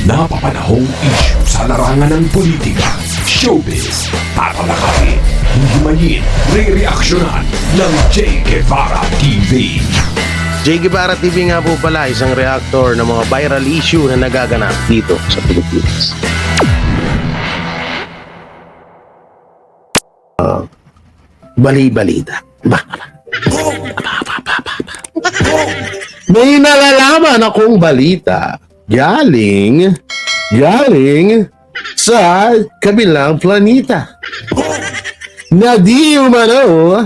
napapanahong issue sa larangan ng politika, showbiz, tatalakayin, hihimayin, re-reaksyonan ng Che Guevara TV. Che Guevara TV nga po pala, isang reactor ng mga viral issue na nagaganap dito sa Pilipinas. Bali-balita. May nalalaman akong balita galing sa kabilang planeta. Na di umano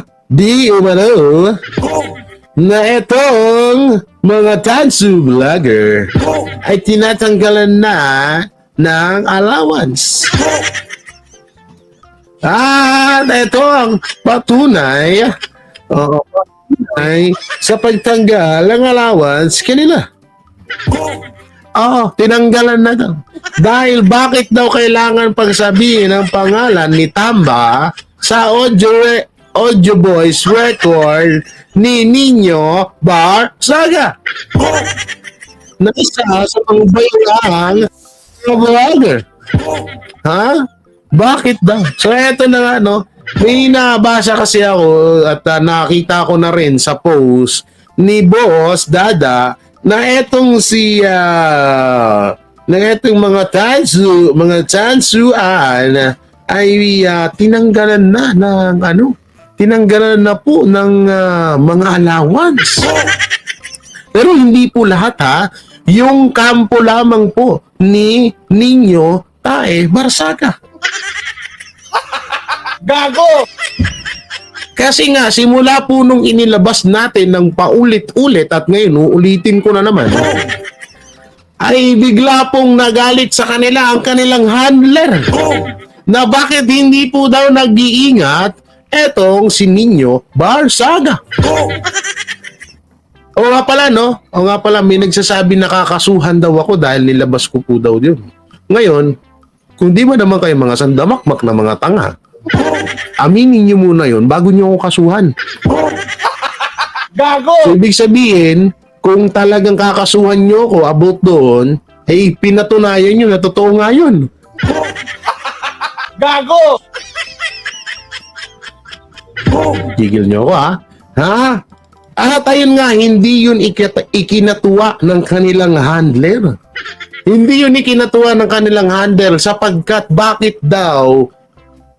na itong mga tansu vlogger ay tinatanggalan na ng allowance. At ito ang patunay sa pagtanggal ng allowance kanila. Tinanggalan na daw. Dahil bakit daw kailangan pagsabihin ang pangalan ni Tamba sa audio voice record ni Nino Barsaga na isa sa mga bayang vlogger. Ha? Bakit daw? So eto na nga, no? May nabasa kasi ako at nakita ko na rin sa post ni Boss Dada na etong na etong mga tansuan ay tinanggalan na po ng mga allowance. Pero hindi po lahat, ha. Yung kampo lamang po ni Nino Barsaga. Gago! Kasi nga, simula po nung inilabas natin ng paulit-ulit at ngayon, uulitin ko na naman, ay bigla pong nagalit sa kanila ang kanilang handler na bakit hindi po daw nag-iingat etong si Nino Barsaga. O nga pala, no? O nga pala, may nagsasabi nakakasuhan daw ako dahil nilabas ko po daw yun. Ngayon, kung di mo naman kayo mga sandamakmak na mga tanga, aminin nyo muna yun bago nyo ako kasuhan. Gago! So, ibig sabihin, kung talagang kakasuhan nyo ako about doon, ay pinatunayan nyo na totoo nga yun. Gago! Tigil nyo ako, ha? Ha? At ayun nga, hindi yun ikinatuwa ng kanilang handler. Hindi yun ikinatuwa ng kanilang handler sapagkat bakit daw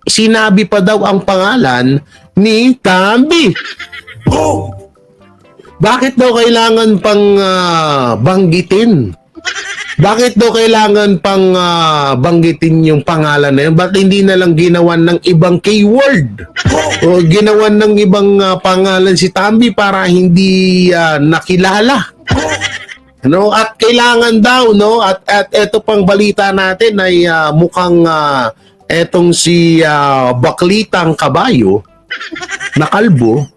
sinabi pa daw ang pangalan ni Tambi. Bakit daw kailangan pang banggitin? Bakit daw kailangan pang banggitin yung pangalan na yun? Ba't hindi na lang ginawan ng ibang keyword? O ginawan ng ibang pangalan si Tambi para hindi nakilala? No? At kailangan daw, no? At eto pang balita natin ay mukhang etong si Baklitang Kabayo na kalbo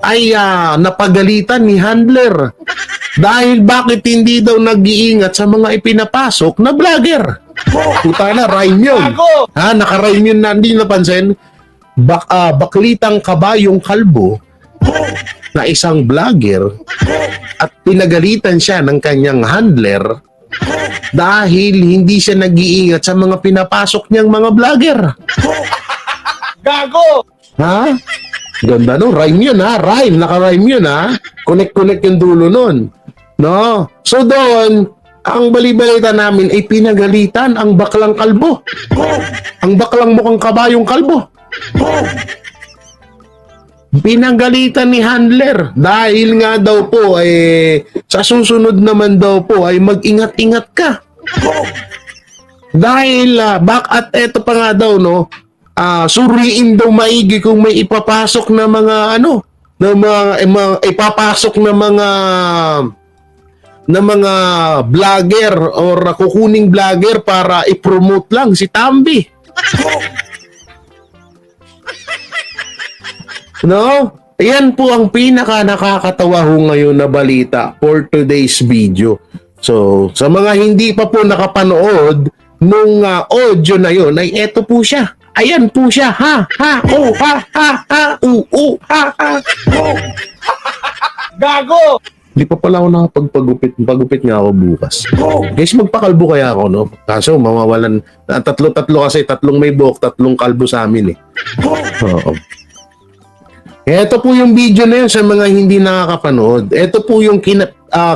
ay napagalitan ni handler dahil bakit hindi daw nag-iingat sa mga ipinapasok na vlogger. Puta na, rhyme yun. Ha, naka-rhyme yun na, hindi napansin. Baklitang Kabayong kalbo na isang vlogger at pinagalitan siya ng kanyang handler dahil hindi siya nag-iingat sa mga pinapasok niyang mga vlogger. Gago! Ha? Ganda no? Rhyme yun, ha? Rhyme. Naka-rhyme yun, ha? Connect yung dulo nun. No? So doon, ang bali-balita namin ay pinagalitan ang baklang kalbo. Ang baklang mukhang kabayong kalbo. Pinagalitan ni handler dahil nga daw po sa susunod naman daw po ay mag-ingat-ingat ka. Dahil at eto pa nga daw, no, suriin daw maigi kung may ipapasok na mga ipapasok na mga vlogger or kukuning vlogger para i-promote lang si Tambi. No? Ayan po ang pinaka nakakatawa ho ngayon na balita for today's video. So, sa mga hindi pa po nakapanood nung audio na yon ay eto po siya. Ayan po siya. Ha, ha, oh, ha, ha, ha, ha, ha. Gago! Hindi pa pala ako nakapagpagupit. Pagupit nga ako bukas. Guys, magpakalbo kaya ako, no? Kaso, mawawalan. Tatlo kasi. Tatlong may buhok, tatlong kalbo sa amin, eh. Oo. Ito po yung video na yun sa mga hindi nakakapanood. Ito po yung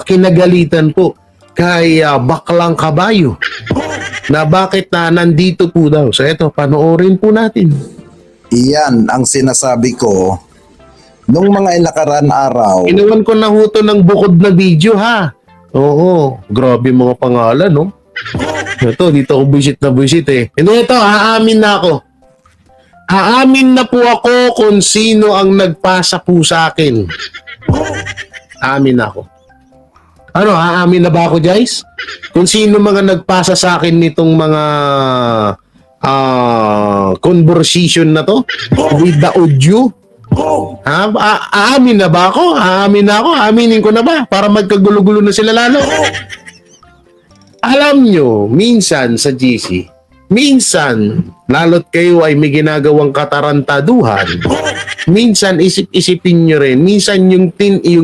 kinagalitan po kay Baklang Kabayo. Na bakit nandito po daw. So, ito, panoorin po natin. Iyan ang sinasabi ko nung mga nakaraan araw. Inuwan ko na huto ng bukod na video, ha? Oo, grabe mga pangalan, no? Ito, dito ako buisit na buisit, eh. Hindi, ito, aamin na ako. Aamin na po ako kung sino ang nagpasa po sa akin. Aamin na ako. Ano, aamin na ba ako, guys? Kung sino mga nagpasa sa akin nitong mga conversation na to with the audio. Ha? Aamin na ba ako? Aamin na ako? Aaminin ko na ba? Para magkagulo-gulo na sila lalo? Alam nyo, minsan sa GC, minsan, lalo't kayo ay may ginagawang katarantaduhan, minsan isip-isipin nyo rin, minsan yung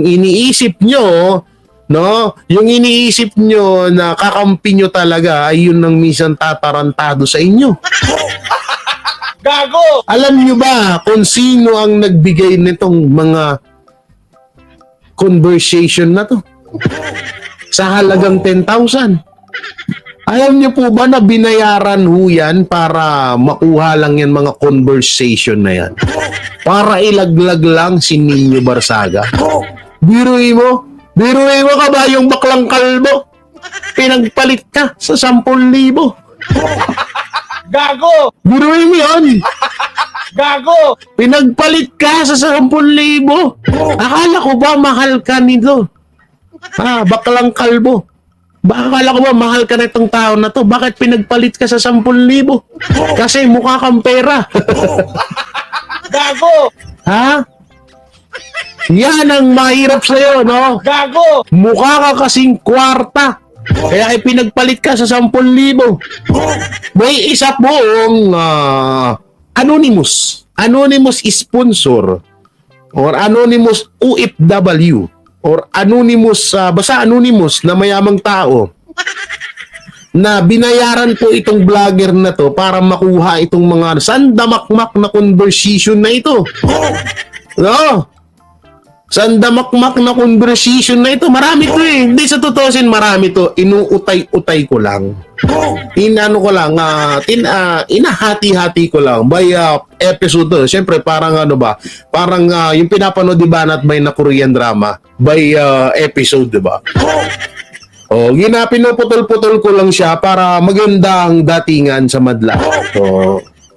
iniisip nyo, no? Yung iniisip nyo na kakampi nyo talaga ay yun ang minsan tatarantado sa inyo. Gago! Alam nyo ba kung sino ang nagbigay nitong mga conversation na to? Sa halagang 10,000. Alam nyo po ba na binayaran ho yan para makuha lang yan mga conversation na yan? Para ilaglag lang si Nino Barsaga? Biruin mo? Biruin mo ka ba yung Baklang Kalbo? Pinagpalit ka sa 10,000. Gago! Biruin mo yun. Gago! Pinagpalit ka sa 10,000. Akala ko ba mahal ka nito? Baklang Kalbo. Akala ko ba mahal ka na itong tao na to? Bakit pinagpalit ka sa 10,000? Kasi mukha kang pera. Gago! Ha? Yan ang mahirap sa'yo, no? Gago! Mukha ka kasing kwarta. Kaya ay pinagpalit ka sa 10,000. May isa pong anonymous sponsor or anonymous OFW or anonymous, basta anonymous na mayamang tao na binayaran po itong vlogger na to para makuha itong mga sandamakmak na conversation na ito. No? Sandamakmak na conversation na ito. Marami to eh. Hindi sa totosin marami to. Inuutay-utay ko lang. Inahati-hati ko lang by episode to. Siyempre parang ano ba? Parang yung pinapanood di ba na Korean drama by episode, di ba? Pinuputol-putol ko lang siya para maganda ang datingan sa madla.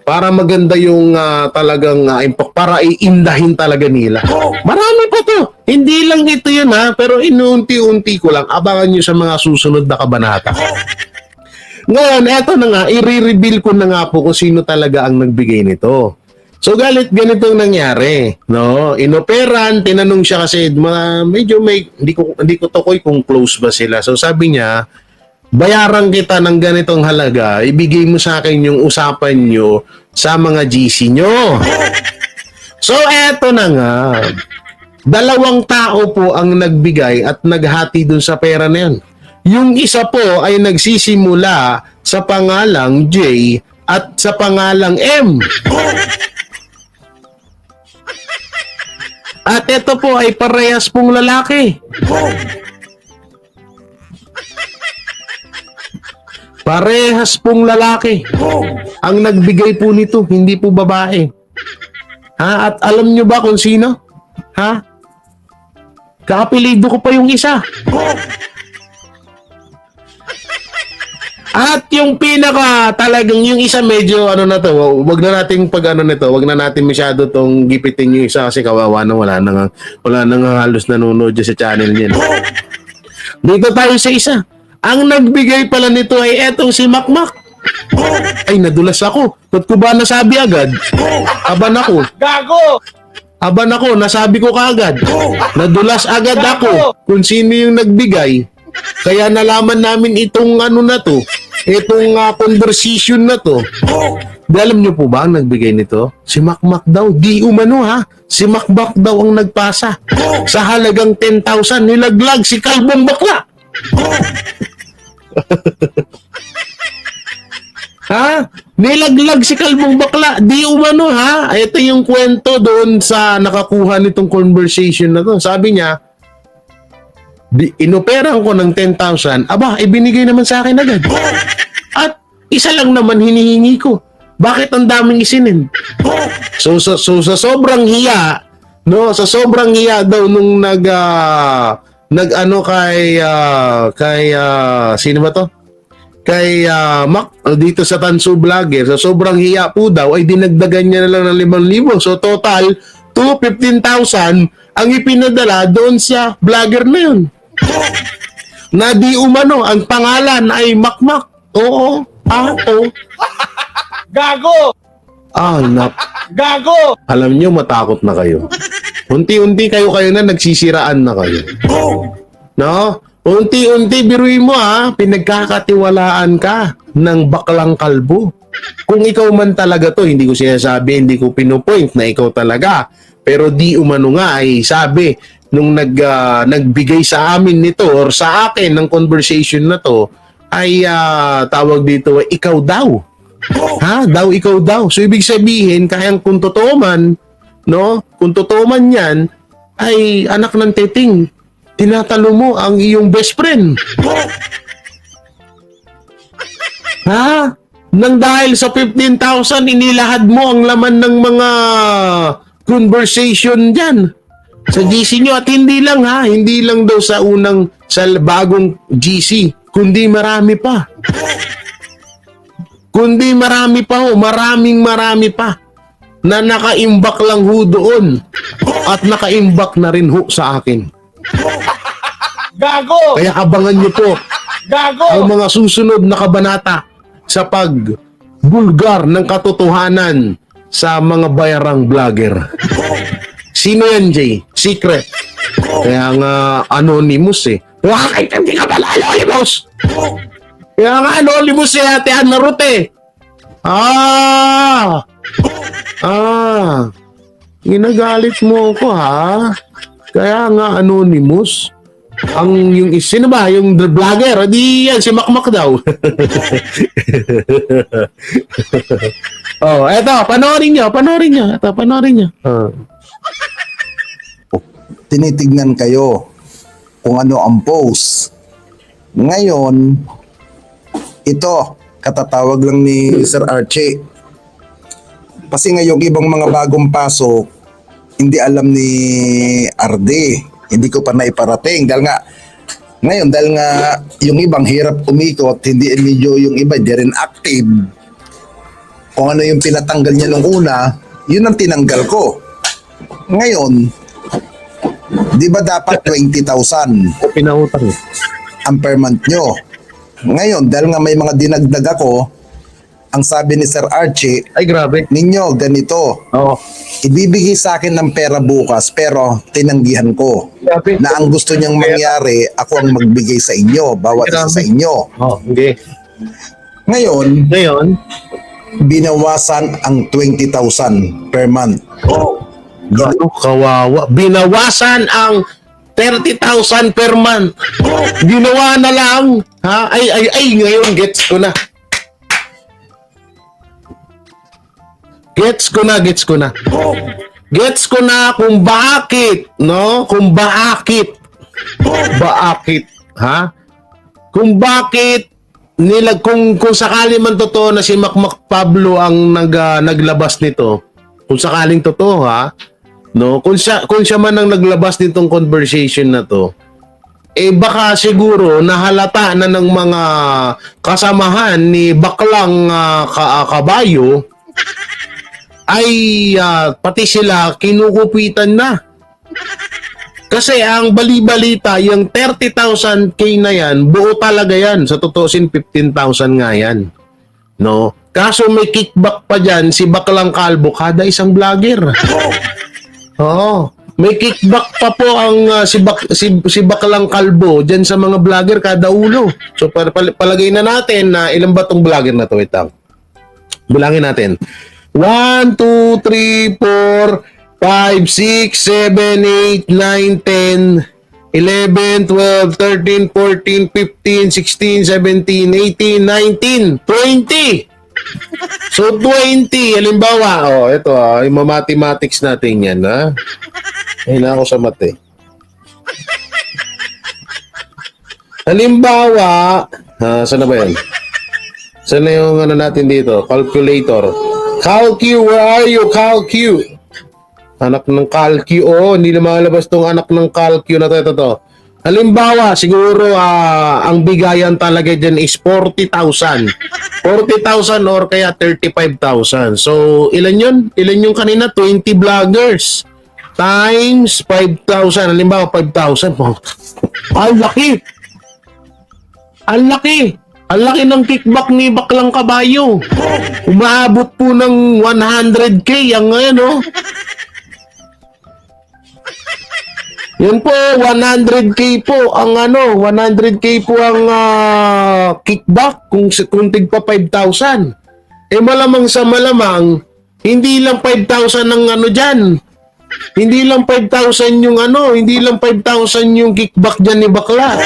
Para maganda yung talagang impact, para iindahin talaga nila. Marami pa to. Hindi lang ito yun pero inuunti-unti ko lang. Abangan nyo sa mga susunod na kabanata. Ngayon, eto na nga, i-reveal ko na nga po kung sino talaga ang nagbigay nito. So, ganitong nangyari. No? Inoperan, tinanong siya kasi, medyo hindi ko tukoy kung close ba sila. So, sabi niya, bayaran kita ng ganitong halaga, ibigay mo sa akin yung usapan nyo sa mga GC nyo. So, eto na nga. 2 tao po ang nagbigay at naghati dun sa pera na yan. Yung isa po ay nagsisimula sa pangalang J at sa pangalang M. At ito po ay parehas pong lalaki. Parehas pong lalaki ang nagbigay po nito, hindi po babae. At alam nyo ba kung sino? Kaapelido ko pa yung isa. At yung pinaka talagang yung isa medyo wag na nating wag na natin masyado tong gipitin yung isa kasi kawawa na wala nang halos nanonood sa channel niya. Dito tayo sa isa. Ang nagbigay pala nito ay etong si Makmak. Ay, nadulas ako. Ba't ko ba nasabi agad? Aban ako. Gago! Aban ako, nasabi ko kaagad. Nadulas agad ako kung sino yung nagbigay. Kaya nalaman namin itong itong conversation na to. Di alam niyo po ba ang nagbigay nito? Si Makmak daw. Di umano si Makbak daw ang nagpasa. Sa halagang 10,000, nilaglag si Kalbong Bakla. Ha? Nilaglag si Kalbong Bakla. Di umano, ha? Ito yung kwento doon sa nakakuha nitong conversation na to. Sabi niya, inoperang ko ng 10,000, aba, ibinigay naman sa akin agad. At isa lang naman hinihingi ko. Bakit ang daming isinin? So sa sobrang hiya, no, sa sobrang hiya daw nung nag-ano sino ba to? Kay Mac dito sa Tansu Vlogger, sa sobrang hiya po daw ay dinagdagan niya na lang ng 5,000. So total 15,000 ang ipinadala doon sa vlogger na yun. Na di umano ang pangalan ay Makmak. Oo. Gago! Gago! Alam niyo, matakot na kayo. Unti-unti kayo na nagsisiraan na kayo. No? Unti-unti, biruin mo pinagkakatiwalaan ka ng baklang kalbo. Kung ikaw man talaga to, hindi ko sinasabi, hindi ko pinupoint na ikaw talaga. Pero di umano nga ay sabi nung nagbigay sa amin nito or sa akin ng conversation na to ay tawag dito, ikaw daw. Ikaw daw. So ibig sabihin, kung totoo man, no? Kung totoo man 'yan, ay anak ng teting. Tinatalo mo ang iyong best friend. Nang dahil sa 15,000, inilahad mo ang laman ng mga conversation diyan sa GC nyo. At hindi lang daw sa bagong GC, kundi marami pa. Marami pa na nakaimbak lang ho doon at nakaimbak na rin ho sa akin. Gago! Kaya abangan nyo po Gago! ang mga susunod na kabanata sa pagbulgar ng katotohanan sa mga bayarang vlogger. Sino yan, Jay? Secret. Kaya nga anonymous Bakit hindi ka pala anonymous? Kaya nga anonymous Ate Ana Ruth Ginagalit mo ako Kaya nga anonymous. Yung sino ba? Yung vlogger? Di yan, si Makmak daw. Eto, panoorin nyo. Tinitignan kayo kung ano ang post. Ngayon, ito, katatawag lang ni Sir Archie. Kasi ngayong ibang mga bagong pasok, hindi alam ni RD. Hindi ko pa naiparating. Dahil nga, yung ibang hirap umikot, hindi medyo yung iba, di rin active. Kung ano yung pinatanggal niya nung una, yun ang tinanggal ko. Ngayon, di ba dapat 20,000? Pinautang ang per month nyo. Ngayon, dahil nga may mga dinagdag ako, ang sabi ni Sir Archie, ay grabe. ninyo, ganito. Oo. Ibibigay sa akin ng pera bukas, pero tinanggihan ko. Grabe. Na ang gusto niyang mangyari, ako ang magbigay sa inyo, bawat isa sa inyo. Okay. Ngayon, binawasan ang 20,000 per month. Gano kawawa. Binawasan ang 30,000 per month. Ginawa na lang. Ay, ngayon gets ko na. Gets ko na. Gets ko na kung bakit, no? Kung bakit, Kung bakit kung sakali man totoo na si Makmak Pablo ang naglabas nito. Kung sakaling totoo, no? Kung siya man ang naglabas nitong conversation na to, baka siguro nahalata na ng mga kasamahan ni Baklang Kabayo ay pati sila kinukupitan na. Kasi ang bali-balita, yung 30,000K na yan, buo talaga yan. Sa tutusin, 15,000 nga yan. No? Kaso may kickback pa dyan, si Baklang Kalbo, kada isang vlogger. Oo. May kickback pa po ang si Baklang Kalbo dyan sa mga vlogger kada ulo. So palagay na natin na ilan ba tong vlogger na to? Wait lang. Bilangin natin. 1, 2, 3, 4, 5, 6, 7, 8, 9, 10, 11, 12, 13, 14, 15, 16, 17, 18, 19, 20. So 20, halimbawa, ito yung mathematics natin yan, ha? Ay na ako sa mate. Halimbawa, saan na ba yan? Saan na yung ano natin dito? Calculator. Calcu, where are you? Calcu. Anak ng calcu. Hindi na malabas tong anak ng calcu na to. Halimbawa, siguro ang bigayan talaga dyan is 40,000. 40,000 or kaya 35,000. So, ilan yun? Ilan yung kanina? 20 vloggers. Times 5,000. Halimbawa, 5,000. Ang laki! Ang laki! Ang laki ng kickback ni Baklang Kabayo. Umaabot po ng 100k ang ngayon, Yan po, 100k po ang 100k po ang kickback kung tigpa 5,000. Malamang sa malamang, hindi lang 5,000 ang dyan. Hindi lang 5,000 yung hindi lang 5,000 yung kickback dyan ni Bakla.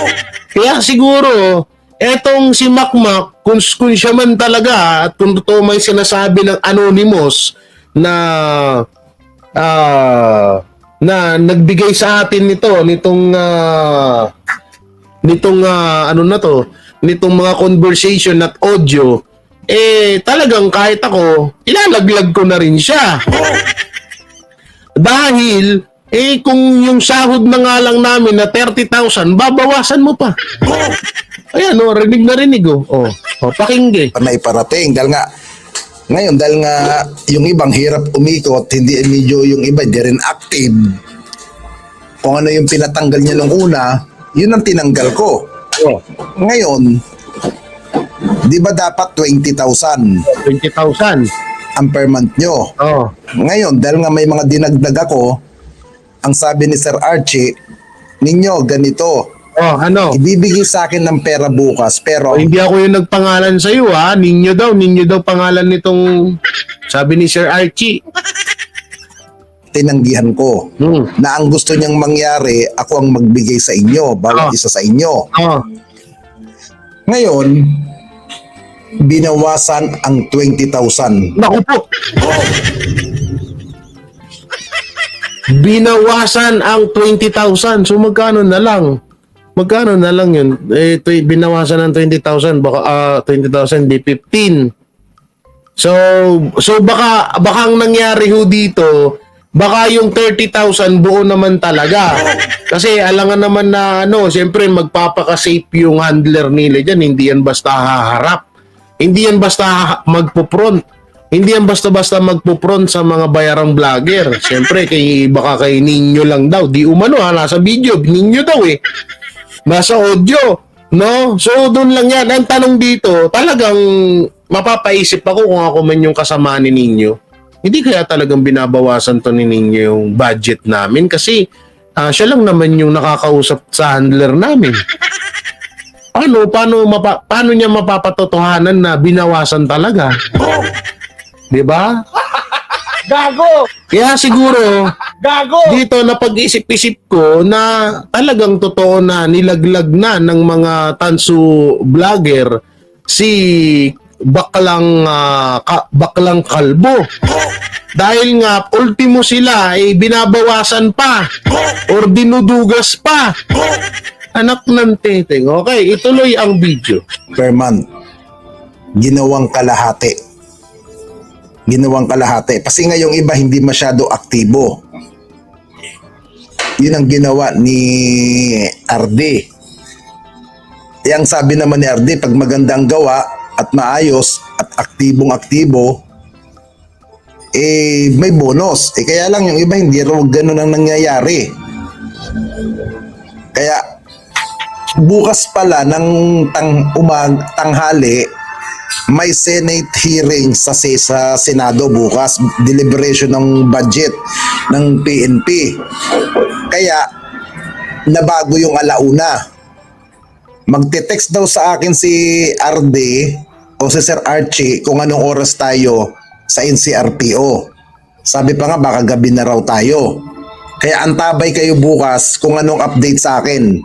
Kaya siguro, etong si Makmak, kung siya man talaga, at kung totoo may sinasabi ng Anonymous na nagbigay sa atin nitong mga conversation at audio, talagang kahit ako, ilalaglag ko na rin siya. Dahil, kung yung sahod na nga lang namin na 30,000, babawasan mo pa. Ayan, rinig na rinig, pakingge. Na iparating dahil nga ngayon, dahil nga yung ibang hirap umikot, hindi medyo yung iba di rin active. Kung ano yung pinatanggal niya nung una, yun ang tinanggal ko. Ngayon, di ba dapat 20,000? 20,000. Ang per month nyo. Ngayon, dahil nga may mga dinagdag ako, ang sabi ni Sir Archie, ninyo, ganito. Ibibigay sa akin ng pera bukas, pero hindi ako yung nagpangalan sa iyo, Ninyo daw pangalan nitong sabi ni Sir Archie. Tinanggihan ko na ang gusto niyang mangyari, ako ang magbigay sa inyo, bawat isa sa inyo. Ngayon, binawasan ang 20,000. Naku po. Binawasan ang 20,000. So magkano na lang? Magkano na lang yun? Binawasan ng 20,000, baka 20,000 di 15. So baka ang nangyari ho dito, baka yung 30,000 buo naman talaga. Kasi alangan naman na siyempre magpapaka-safe yung handler nila diyan, hindi yan basta haharap. Hindi yan basta magpo-front. Hindi yan basta-basta magpo-front sa mga bayarang vlogger. Siyempre baka kay Ninyo lang daw, di umano nasa video, Ninyo daw nasa audio, no? So, doon lang yan. Ang tanong dito, talagang mapapaisip ako kung ako man yung kasama ni Ninyo. Hindi kaya talagang binabawasan to ni Ninyo yung budget namin kasi siya lang naman yung nakakausap sa handler namin. Paano niya mapapatotohanan na binawasan talaga? Di ba? Gago! Kaya siguro, Gago! dito napag-isip-isip ko na talagang totoo na nilaglag na ng mga tansu vlogger si Baklang Kalbo. Dahil nga ultimo sila ay binabawasan pa or dinudugas pa. Anak ng teteng. Okay, ituloy ang video. Per month, ginawang kalahati. Kasi nga yung iba hindi masyado aktibo. Yun ang ginawa ni RD. Ang sabi naman ni RD, pag magandang gawa at maayos at aktibong-aktibo, may bonus. Kaya lang yung iba hindi raw ganun ang nangyayari. Kaya bukas pala ng tanghali, may Senate hearing sa Senado bukas, deliberation ng budget ng PNP. Kaya nabago yung alauna. Magte-text daw sa akin si RD o si Sir Archie kung anong oras tayo sa NCRPO. Sabi pa nga baka gabi na raw tayo. Kaya antabay kayo bukas kung anong update sa akin.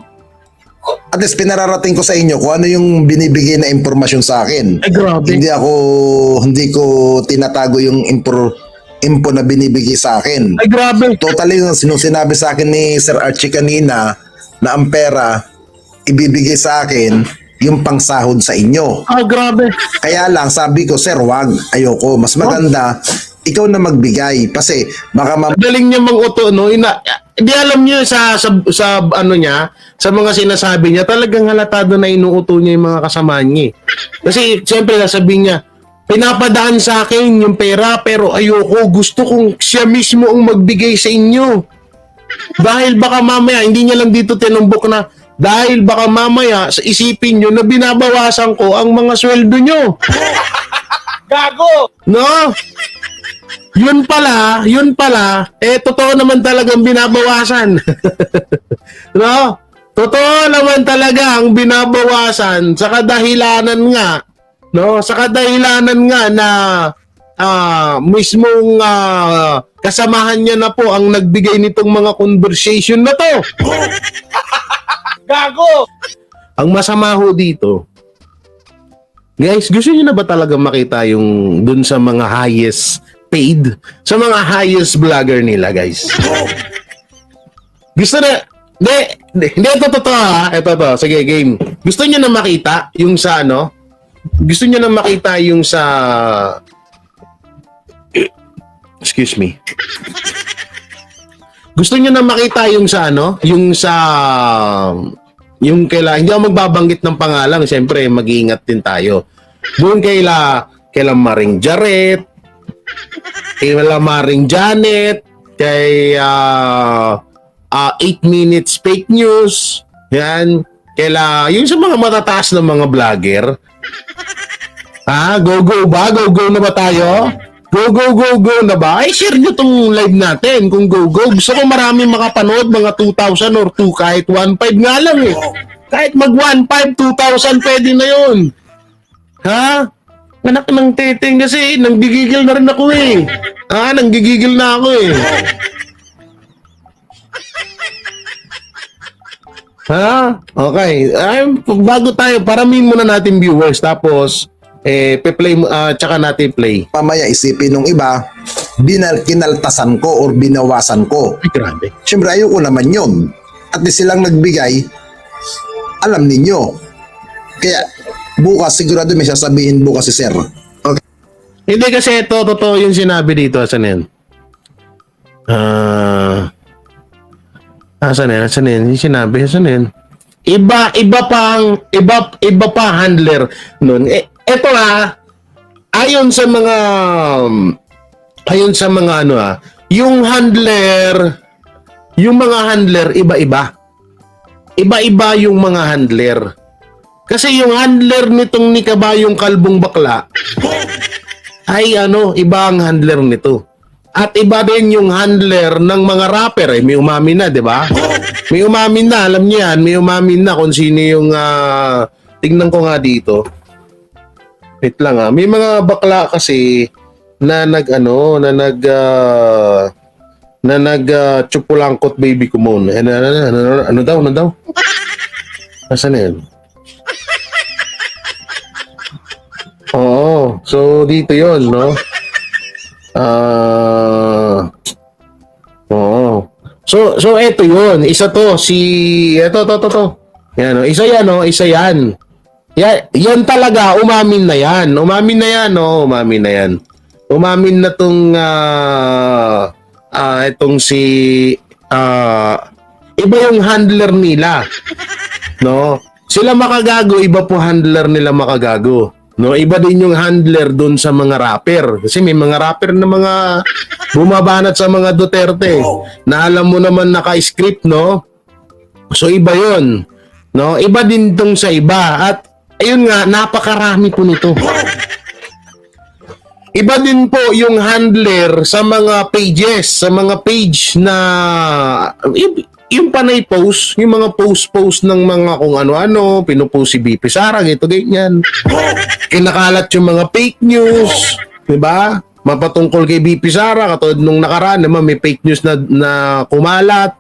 At least pinararating ko sa inyo kung ano yung binibigay na impormasyon sa akin. Ay, grabe. Hindi ko tinatago yung info na binibigay sa akin. Ay, grabe. Totally, nung sinabi sa akin ni Sir Archie kanina na ang pera ibibigay sa akin yung pangsahod sa inyo. Ah, grabe. Kaya lang sabi ko, sir, wag, ayoko. Mas maganda, ikaw na magbigay. Kasi baka Galing niya mang-uto, no? Di alam niyo sa ano niya, sa mga sinasabi niya, talagang halatado na inuuto niya yung mga kasama niya. Kasi siyempre sasabihin niya, pinapadaan sa akin yung pera pero ayoko, gusto kong siya mismo ang magbigay sa inyo. Dahil baka mamaya, hindi niya lang dito tinumbok na, dahil baka mamaya isipin niyo na binabawasan ko ang mga sweldo niyo. Gago! No? Yun pala, totoo naman talagang binabawasan. No? Totoo naman talaga ang binabawasan sa kadahilanan nga, no? Sa kadahilanan nga na mismong kasamahan niya na po ang nagbigay nitong mga conversation na to. Gago! Ang masama ho dito, guys, gusto niyo na ba talaga makita yung dun sa mga highest paid, sa mga highest vlogger nila, guys? Gusto na, hindi, ito totoo ha, ito to, sige, game. Gusto niyo na makita yung sa ano? Gusto niyo na makita yung sa, excuse me. Gusto niyo na makita yung sa ano? Yung sa, yung kaila, hindi ako magbabanggit ng pangalan, siyempre mag-iingat din tayo. Doon kaila Maring Jaret, kaila Maring Janet, kay 8 minutes fake news, yan, kaila, yung sa mga matataas na mga vlogger. Go ba? Go na ba tayo? Go na ba? Ay, share nyo tong live natin kung go. Gusto ko marami makapanood, mga 2,000 or 2, kahit 1,500 nga lang eh. Kahit mag 1,500, 2,000 pwede na yun. Ha? Anak ng teteng kasi, nanggigigil na rin ako eh. Nanggigigil na ako eh. Ha? Okay. Bago tayo, paramin muna natin viewers, tapos pe-play, tsaka natin play. mamaya isipin ng iba, kinaltasan ko or binawasan ko. Ay, grabe. Siyempre ayoko naman yun. At least silang nagbigay, alam ninyo. Kaya bukas sigurado may sasabihin bukas si sir. Okay. Hindi kasi ito, totoo yung sinabi dito. Asan yan? Asan yan? Yung sinabi, asan yan? Iba pa handler nun. Ito ayon sa mga ano yung mga handler iba-iba. Iba-iba yung mga handler. Kasi yung handler nitong ni Kabayong Kalbong Bakla ay iba ang handler nito. At iba din yung handler ng mga rapper. May umamin na, di ba? May umamin na, alam niyo yan. May umamin na kung sino yung tingnan ko nga dito. Wait lang may mga bakla kasi na chupulangkot baby ko muna. Ano daw? Nasaan yan? Oo, so dito yon, no? Oo. So eto yun, isa to, ito. Yan, isa yan. Yan talaga, umamin na yan. Umamin na tong itong si iba yung handler nila. No? Sila Makagago, iba po handler nila Makagago. No, iba din yung handler doon sa mga rapper. Kasi may mga rapper na mga bumabanat sa mga Duterte. Na alam mo naman naka-script, no? So iba 'yon. No, iba din tong sa iba at ayun nga, napakarami po nito. Iba din po yung handler sa mga pages, sa mga page na yung panay post, yung mga post ng mga kung ano-ano, pinupost si BP Sara, ito ganyan. Kinakalat yung mga fake news, 'di ba? mapatungkol kay BP Sara, katulad nung nakaraan naman may fake news na kumalat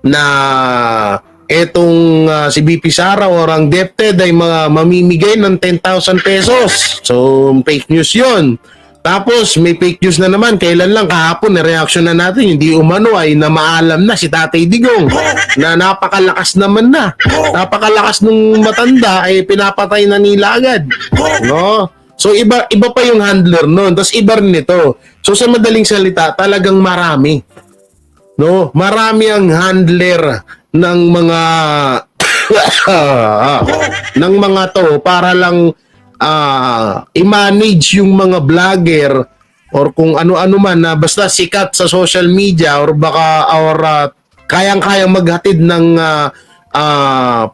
na etong si BP Sara or ang DepEd ay mamimigay ng 10,000 pesos. So fake news 'yon. Tapos may fake news na naman, kailan lang kahapon na-reaction na natin, hindi umano ay na maalam na si Tatay Digong na napakalakas naman na. Napakalakas nung matanda ay pinapatay na nila agad. No? So iba pa yung handler noon, tapos iba rin ito. So sa madaling salita, talagang marami. No? Marami ang handler ng mga ng mga to para lang i-manage yung mga vlogger or kung ano-ano man na basta sikat sa social media or baka kayang-kayang maghatid ng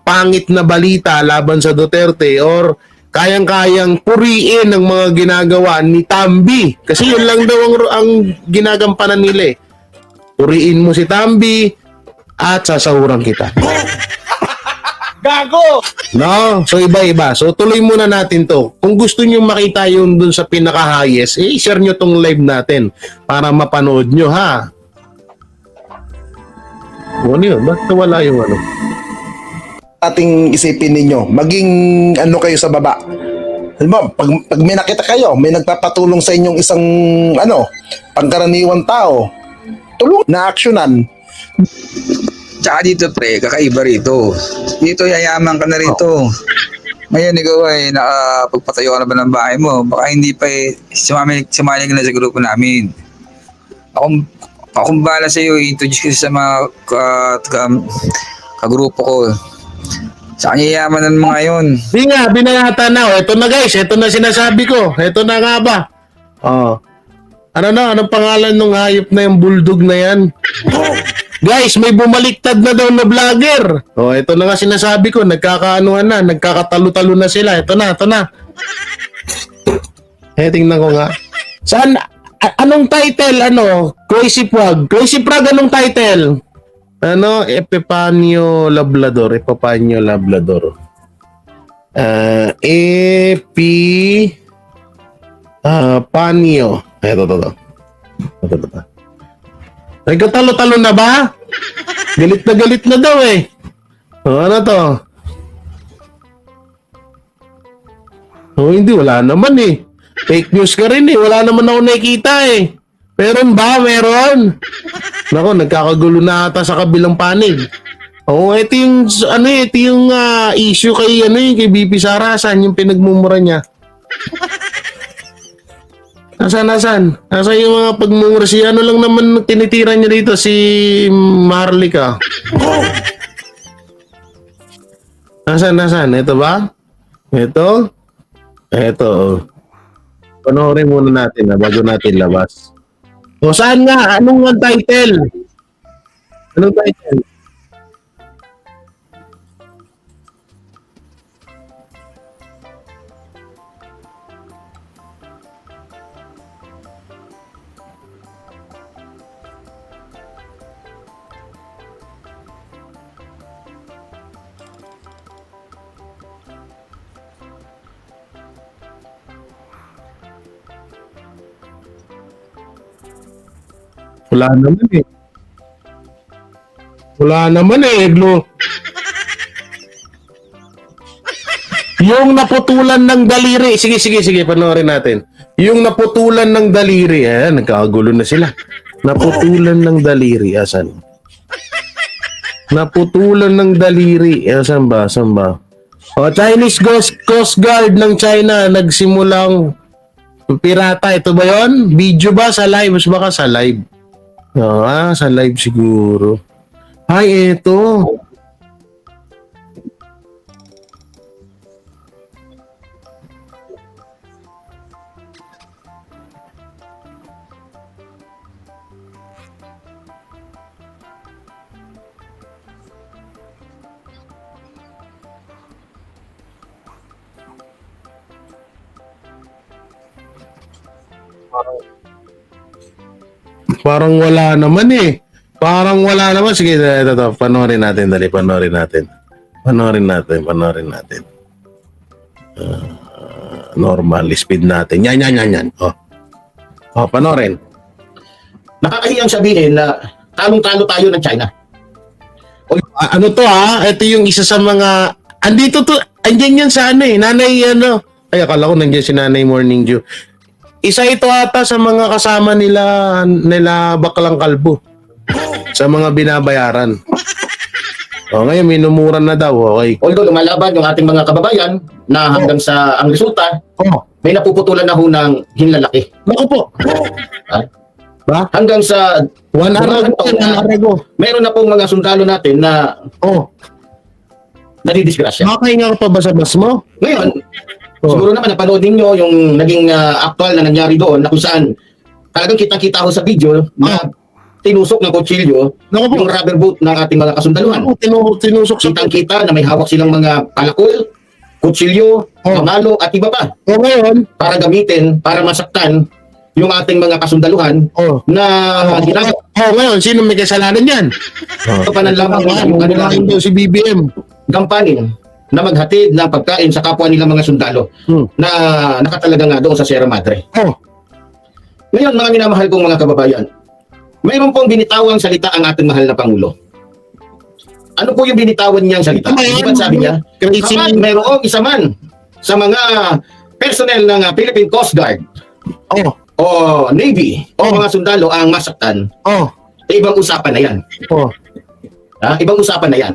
pangit na balita laban sa Duterte or kayang-kayang puriin ng mga ginagawa ni Tambi. Kasi yun lang daw ang ginagampanan nila eh. Puriin mo si Tambi at sasahuran kita. Gago! No? So iba-iba. So tuloy muna natin to. Kung gusto nyo makita yung dun sa pinaka-highest, share nyo tong live natin para mapanood nyo ha. Ano yun? Bakit wala yung ano? Ating isipin ninyo, maging ano kayo sa baba. Alam mo, pag may nakita kayo, may nagpapatulong sa inyong isang pangkaraniwang tao, tulong na aksyonan. Tsaka dito pre, kakaiba rito. Dito yayaman ka na rito. Ngayon ikaw ay nakapagpatayo ka na ba ng bahay mo? Baka hindi pa sumali ka na sa grupo namin. Akong bahala sa iyo, introduce ka sa mga kagrupo ko. Sa kanya yaman ng mga yun. Di nga, binayata na. O, ito na guys, ito na sinasabi ko. Ito na nga ba? Oh. Ano na, anong pangalan ng hayop na yung bulldog na yan? Guys, may bumaliktad na daw na vlogger. Oh, ito na nga sinasabi ko, nagkakaanuhan na, nagkakatalo-talo na sila. Ito na. Tingnan ko nga. Saan, anong title, Crazy Frog. Crazy Frog, anong title? Epipanio Labrador. Panio. Ito. Nagkatalo-talo na ba? Galit na daw eh. Ano to? Hindi, wala naman eh. Fake news ka rin eh. Wala naman ako nakikita eh. Meron ba? Meron. Nako, nagkakagulo na ata sa kabilang panig. Ito yung issue kay kay BP Sara. Saan yung pinagmumura niya? Nasaan? Nasaan yung mga pagmumura? Si lang naman tinitira niya dito, si Marlica. Nasaan? Ito ba? Ito. Panoorin muna natin bago natin labas. O saan nga? Anong title? Wala naman eh, Glo. Yung naputulan ng daliri. Sige, panoorin natin. Yung naputulan ng daliri. Nagkakagulo na sila. Naputulan ng daliri. Asan? Naputulan ng daliri. Asan ba? Chinese Coast Guard ng China nagsimulang pirata. Ito ba yon? Video ba? Sa live? Mas baka sa live. Sa live siguro. Ay, ito. Parang wala naman eh. Sige, ito. Panoorin natin. Normal speed natin. Yan. Panorin. Nakakahiyang sabihin na talong-talo tayo ng China. Ano to ito yung isa sa mga, andito to, andyan yan sa ano nanay ay akala ko nandiyan si Nanay Morning Dew. Isa ito ata sa mga kasama nila Baklang Kalbo sa mga binabayaran. Ngayon minumura na daw, okay. Although lumalaban yung ating mga kababayan na hanggang sa ang resulta, may napuputulan na ho ng hinlalaki. Naku po. Ba? Hanggang sa 1 hour ago. meron na pong mga sundalo natin na nadidisgrasya. Makahinga ka pa ba sa bus mo? Ngayon, siguro naman napanood ninyo yung naging actual na nangyari doon na kung saan talagang kitang-kita ho sa video na tinusok ng kutsilyo Naku po. yung rubber boot ng ating mga kasundaluhan. Tinusok sa Kitang-kita na may hawak silang mga palakol, kutsilyo, pamalo at iba pa ngayon, para gamitin, para masaktan yung ating mga kasundaluhan na ginagawa ngayon, sino may kasalanan yan? pa ng lamang yung kanilang si BBM. gampanin na maghatid ng pagkain sa kapwa nilang mga sundalo na nakatalaga nga doon sa Sierra Madre. Ngayon, mga minamahal kong mga kababayan, mayroon pong binitawang salita ang ating mahal na Pangulo. Ano po yung binitawan niyang salita? Di ba sabi niya, kapag mayroong isa man sa mga personnel ng Philippine Coast Guard o Navy o mga sundalo ang masaktan, ibang usapan na yan. Ibang usapan na yan.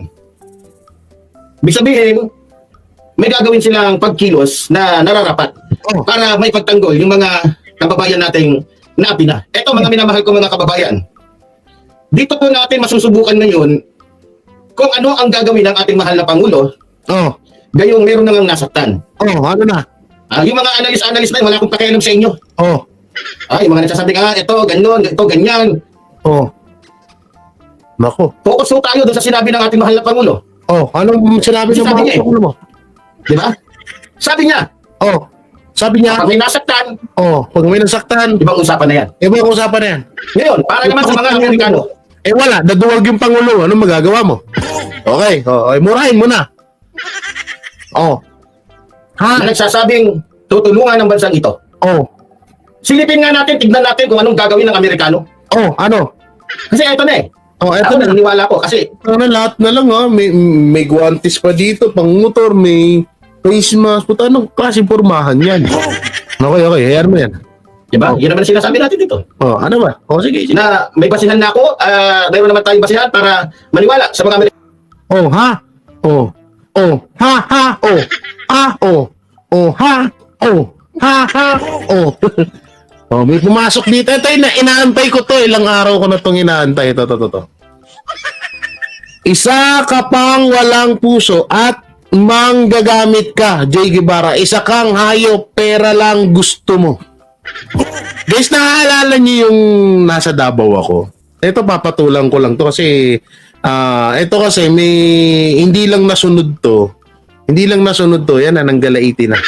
Ibig sabihin, may gagawin silang pagkilos na nararapat para may pagtanggol yung mga kababayan nating napina. Ito mga minamahal ko mga kababayan. Dito po natin masusubukan ngayon kung ano ang gagawin ng ating mahal na Pangulo gayong meron nang nasaktan. Ano na? Yung mga analyst na yun, wala akong pakialam sa inyo. Yung mga nagsasabi ka, ito, ganyan, ito, ganyan. Nako. Focus po tayo doon sa sinabi ng ating mahal na Pangulo. Anong sinabi ng Sabi niya mga mo? Di ba? Sabi niya, Sabi niya, pag may nasaktan, pag may nasaktan, ibang usapan na yan. ibang usapan na yan. Ngayon, para naman sa mga Amerikano, Wala, naduwag yung Pangulo. Anong magagawa mo? Okay, murahin mo na. na nagsasabing tutulungan ng bansang ito. Silipin nga natin, tignan natin kung anong gagawin ng Amerikano. Ano? Kasi ito na Eto Ako na. naniniwala ko kasi Lahat na lang may guantes pa dito, pang motor, may face mask. Puta, anong klaseng pormahan yan? Okay, hayaan mo yan. diba? Yan naman ang sinasabi natin dito. Ano ba? Sige. Na may basihan na ako, mayroon naman tayong basihan para maniwala sa mga Amerikano. May pumasok dito. Ito inaantay ko to. Ilang araw ko na itong inaantay. Ito. Isa ka pang walang puso at manggagamit ka, Jay Guevara. Isa kang hayop, pera lang gusto mo. Guys, naaalala niyo yung nasa Davao ako? Ito papatulang ko lang to kasi ito kasi may hindi lang nasunod to. Yan na, nanggalaiti na.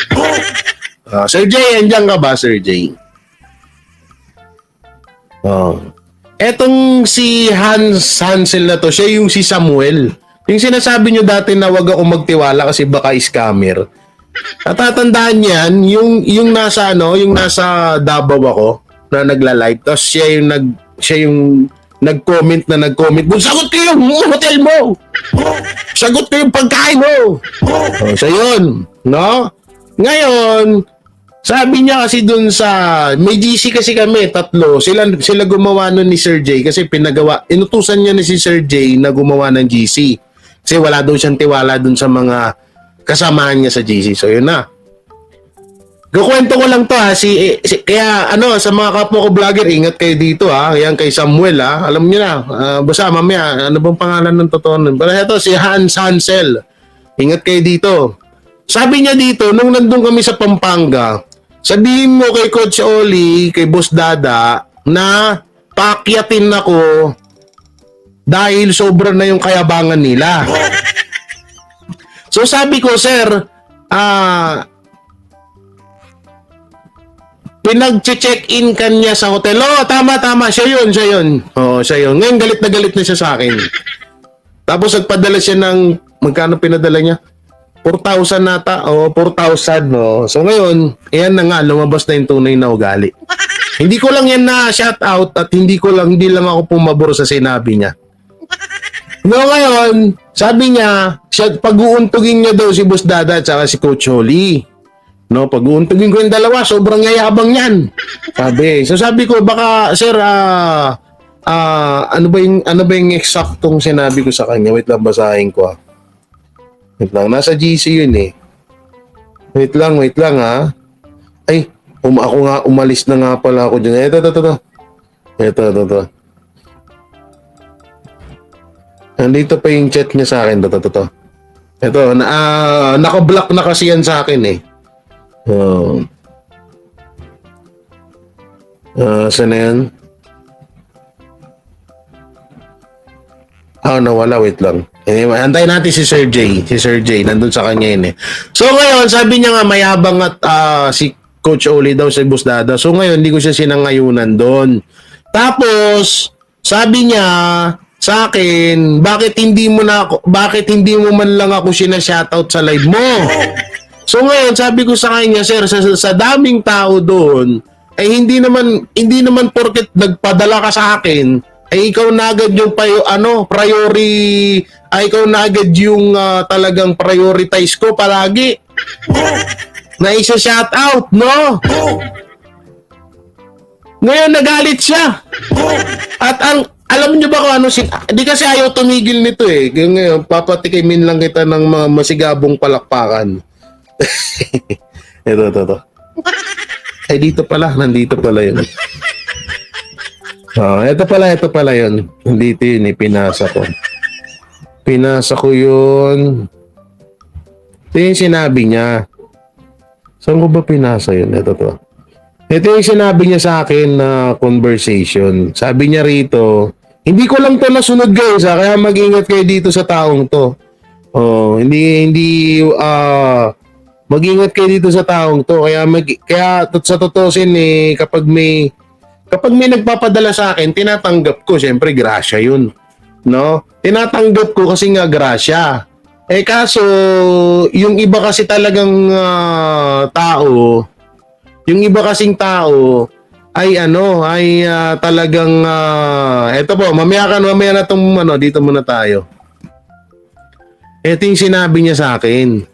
Sir Jay, andyan ka ba, Sir Jay? Etong si Hansel na to, siya yung si Samuel. Yung sinasabi nyo dati na wag ako magtiwala kasi baka scammer. Natatandaan yan, yung nasa Davao ako na nagla-live. Tapos siya yung nag-comment. Sagot ko yung hotel mo! Sagot ko yung pagkain mo! So yun, no? Ngayon, sabi niya kasi dun sa, may GC kasi kami, 3. Sila gumawa nun ni Sir J kasi inutusan niya ni si Sir J na gumawa ng GC. Kasi wala daw siyang tiwala dun sa mga kasamahan niya sa GC. So yun na. Kukwento ko lang to kaya sa mga kapwa ko vlogger, ingat kayo dito Yan kay Samuel Alam niyo na, basta mamaya, ano bang pangalan ng totoo nun? Pero ito, si Hansel. Ingat kayo dito. Sabi niya dito, nung nandun kami sa Pampanga, sabihin mo kay Coach Oli, kay Boss Dada, na paakyatin ako dahil sobra na yung kayabangan nila. So sabi ko, sir, pinag-check-in kanya sa hotel. Tama, siya yun. Siya yun. Ngayon, galit na siya sa akin. Tapos nagpadala siya ng, magkano pinadala niya? 4,000 nata. 4,000, no? So ngayon, ayan na nga, lumabas na yung tunay na ugali. Hindi ko lang yan na shout out at hindi lang ako pumabor sa sinabi niya. No, ngayon, sabi niya, pag-uuntugin niya daw si Boss Dada at saka si Coach Holly. No, pag-uuntugin ko yung dalawa, sobrang yayabang yan. Sabi. So sabi ko, baka, sir, ano ba yung eksaktong sinabi ko sa kanya? Wait lang, basahin ko. Wait lang, nasa GC yun eh. Wait lang ha. Ay, ako nga, umalis na nga pala ako dyan. Ito. Nandito pa yung chat niya sa akin. Ito, naka-block na kasi yan sa akin eh. Saan na yan? Nawala. Wait lang. Anyway, antayin natin si Sir J. Si Sir J, nandun sa kanya yun eh. So ngayon, sabi niya nga mayabang at si Coach Oli daw sa Boss Dada. So ngayon, hindi ko siya sinangayunan doon. Tapos, sabi niya sa akin, bakit hindi mo man lang ako sina-shoutout sa live mo? So ngayon, sabi ko sa kanya, sir, sa daming tao doon, ay hindi naman porket nagpadala ka sa akin, ay ikaw na agad yung ikaw na agad yung talagang prioritize ko palagi. Na isa-shoutout, no? Ngayon nagalit siya. At alam niyo ba kung ano, di kasi ayaw tumigil nito eh. Ngayon, papatikimin lang kita ng mga masigabong palakpakan. Ito. Ay, nandito pala yun. Ito pala yun. Dito yun eh, pinasa ko yun. Ito yung sinabi niya. Saan ko ba pinasa yun? Ito yung sinabi niya sa akin na conversation. Sabi niya rito, hindi ko lang to nasunod guys, kaya mag-ingat kayo dito sa taong to. Mag-ingat kayo dito sa taong to. Kaya sa totosin eh, kapag may nagpapadala sa akin, tinatanggap ko. Siyempre, grasya yun. No? Tinatanggap ko kasi nga grasya. Kaso, yung iba kasi talagang yung iba kasing tao ay talagang eto po, mamaya na tong dito muna tayo. Ito yung sinabi niya sa akin.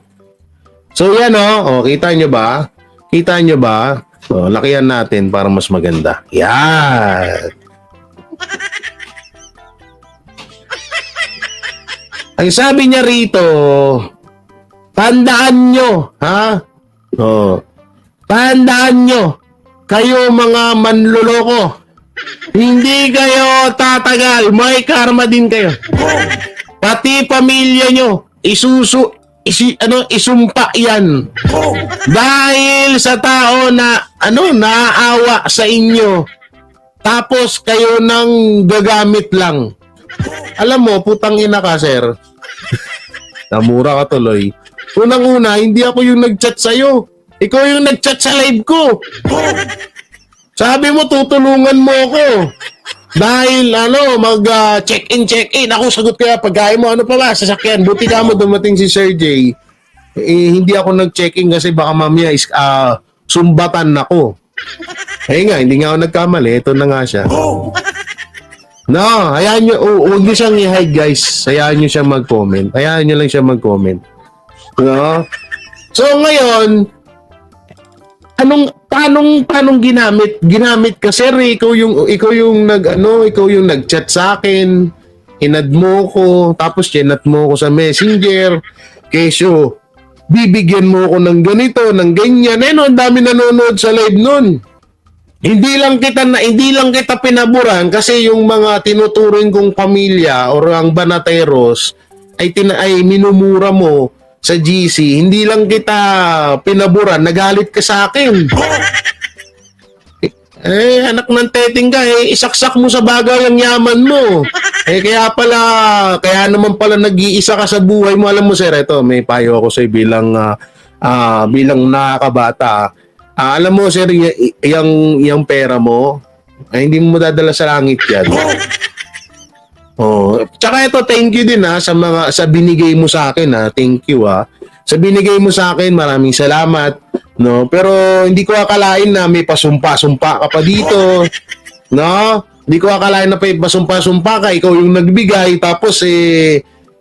So yan kita nyo ba? Lakihan natin para mas maganda. Yan. Ang sabi niya rito, tandaan nyo, tandaan nyo, kayo mga manloloko, hindi kayo tatagal, may karma din kayo. Pati pamilya nyo, isumpa yan. Dahil sa tao na naaawa sa inyo, tapos kayo nang gagamit lang. Alam mo, putang ina ka, sir. Namura ka tuloy. Unang-una, hindi ako yung nag-chat sa'yo. Ikaw yung nag-chat sa live ko. Sabi mo, tutulungan mo ako. Dahil, mag-check-in. Ako, sagot kaya pagkain mo. Ano pa ba? Sasakyan. Buti ka mo dumating si Sir J. Hindi ako nag-check-in kasi baka mamaya sumbatan ako. Hindi nga ako nagkamali. Ito na nga siya. No, hayaan nyo, huwag nyo siyang i-hide guys. Hayaan nyo siyang mag-comment. Hayaan nyo lang siya mag-comment. No? So ngayon, paanong ginamit? Ginamit ka sir, ikaw yung nag-chat sa akin. Inad mo ko, tapos chinat mo ko sa Messenger. Kesyo, bibigyan mo ko ng ganito, ng ganyan. Ang dami nanonood sa live nun. Hindi lang kita pinaburan kasi yung mga tinuturing kong pamilya or ang banateros ay minumura mo sa GC. Hindi lang kita pinaburan, nagalit ka sa akin. Anak ng teting ka, isaksak mo sa bagay ang yaman mo. Kaya naman pala nag-iisa ka sa buhay mo. Alam mo sir, ito, may payo ako sa'yo bilang nakakabata. Alam mo sir, yung pera mo, hindi mo dadala sa langit yan. Tsaka ito, thank you din sa binigay mo sa akin. Thank you Sa binigay mo sa akin, maraming salamat. No, pero hindi ko akalain na may pasumpa-sumpa ka pa dito. No? Hindi ko akalain na may pasumpa-sumpa ka, ikaw yung nagbigay tapos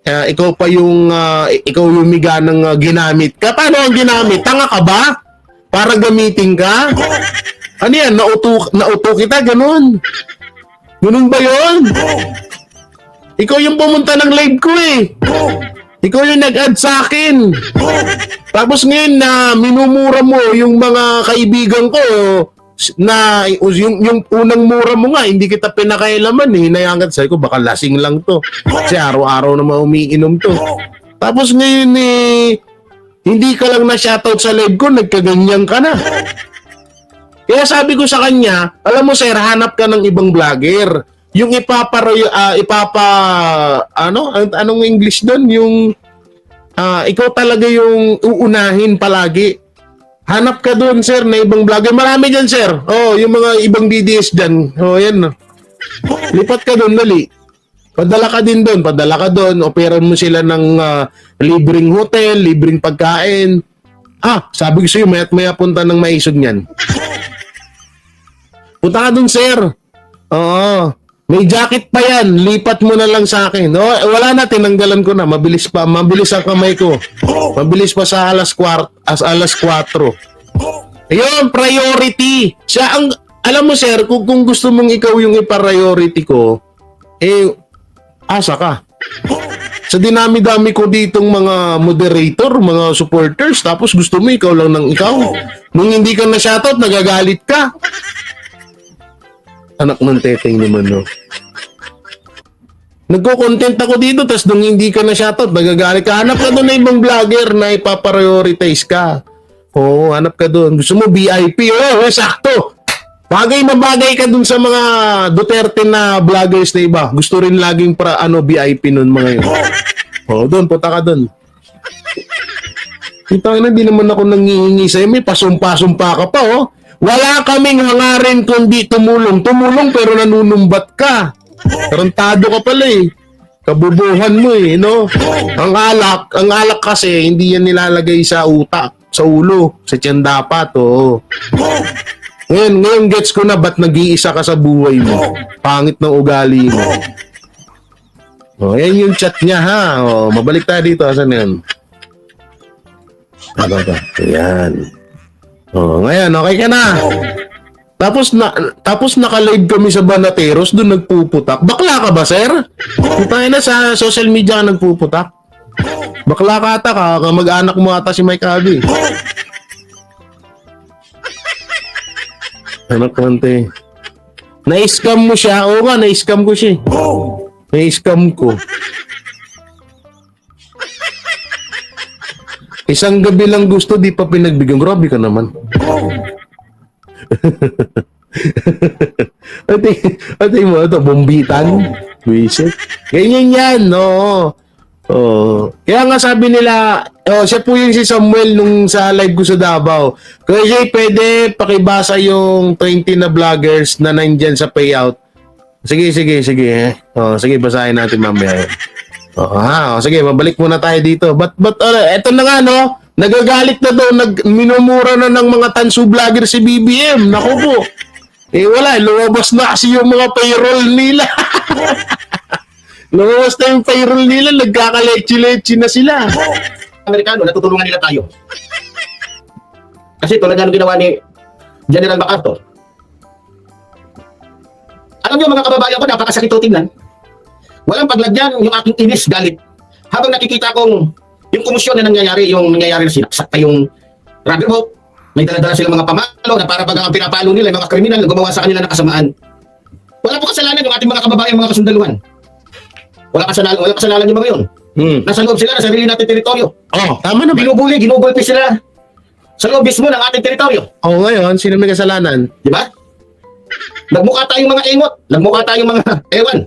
ikaw pa yung ikaw yung miga ng ginamit ka. Paano ang ginamit? Tanga ka ba? Para gamitin ka? Ano yan? Nauto kita? Ganun. Ganun ba yun? Ikaw yung pumunta ng live ko eh. Ikaw yung nag-add sa akin. Tapos ngayon na minumura mo yung mga kaibigan ko na yung unang mura mo nga, hindi kita pinakailaman eh. Hinayangan sa'yo ko, baka lasing lang to. Kasi araw-araw naman umiinom to. Tapos ngayon eh, hindi ka lang na-shoutout sa live ko, nagkaganyan ka na. Kaya sabi ko sa kanya, alam mo sir, hanap ka ng ibang vlogger. Yung anong English doon? Yung ikaw talaga yung uunahin palagi. Hanap ka doon sir na ibang vlogger. Marami dyan sir. Oh, yung mga ibang DDS dyan. Oh, yan. Lipat ka doon, dali. Padala ka din doon. Padala ka doon. Operan mo sila ng libreng hotel, libreng pagkain. Sabi ko sa'yo, maya't maya punta ng maisog niyan. Punta ka doon sir. Oo. May jacket pa yan. Lipat mo na lang sa akin. Oh, wala na, tinanggalan ko na. Mabilis pa. Mabilis ang kamay ko. Mabilis pa sa alas 4. Ayun, priority. Alam mo sir, kung gusto mong ikaw yung i-priority ko, asa ka. Sa dinami-dami ko ditong mga moderator, mga supporters, tapos gusto mo ikaw lang ng ikaw. Nung hindi ka na shoutout, nagagalit ka. Anak ng teteng naman, no? Nagko-content ako dito, tas nung hindi ka na shoutout, nagagalit ka. Hanap ka doon na ibang vlogger na ipaprioritize ka. Oo, hanap ka doon. Gusto mo VIP? Sakto. Bagay na bagay ka doon sa mga Duterte na vloggers na iba. Gusto rin laging VIP nun mga yun. Doon, punta ka doon. Kita na, di naman ako nangihingi sa'yo. May pasumpa-sumpa ka pa, oh. Wala kaming hangarin kundi tumulong. Tumulong pero nanunumbat ka. Tarantado ka pala eh. Kabubuhan mo eh, no? Ang alak kasi hindi yan nilalagay sa utak, sa ulo, sa tiyan dapat, oh. Ngayon gets ko na ba't nag-iisa ka sa buhay mo. Pangit ng ugali mo. Oh, yan yung chat niya ha. Oh, mabalik tayo dito. Asan yan? Ayan. Oh, ngayon, okay ka na. Tapos naka-live kami sa Banateros, doon nagpuputak. Bakla ka ba, sir? Tayo na sa social media ka nagpuputak. Bakla ka ata ka, mag-anak mo ata si Mike Abby. Anak kante. Na-scam mo siya? Oo nga, na-scam ko siya. Na-scam ko. Isang gabi lang gusto, di pa pinagbigyan. Grabe ka naman. Ate mo, ito, bombitan. Wisit. Ganyan yan, no? Oh. Kaya nga sabi nila, siya po yung si Samuel nung sa live ko sa Davao. Kasi pwede pakibasa yung 20 na vloggers na nandyan sa payout. Sige. Sige, basahin natin mamaya. Sige, mabalik muna tayo dito. But eto na nga, no? Nagagalit na daw, minumura na ng mga tansu vlogger si BBM. Naku po. Wala, lumabas na kasi yung mga payroll nila. Lumabas na yung payroll nila, nagkakalechi-lechi na sila. Amerikano, natutulungan nila tayo. Kasi tulad ng ginawa ni General MacArthur. Alam niyo mga kababayan ko, napakasakit o tingnan. Walang paglagyan yung aking inis, galit. Habang nakikita kong yung komisyon na nangyayari na sinaksak pa yung rubber boat, may dala-dala silang mga pamalo na para bagang ang pinapalo nila, yung mga kriminal na gumawa sa kanila ng kasamaan. Wala po kasalanan yung ating mga kababayan, mga kasundaluhan. Wala kasalanan yung mga yun. Nasa loob sila, nasa sarili natin teritoryo. Tama na ba? Binubuli, ginugulpi sila sa loob mismo ng ating teritoryo. Ngayon, sino may kasalanan? Di ba? Nagmukha tayong mga engot, nagmukha tayong mga ewan.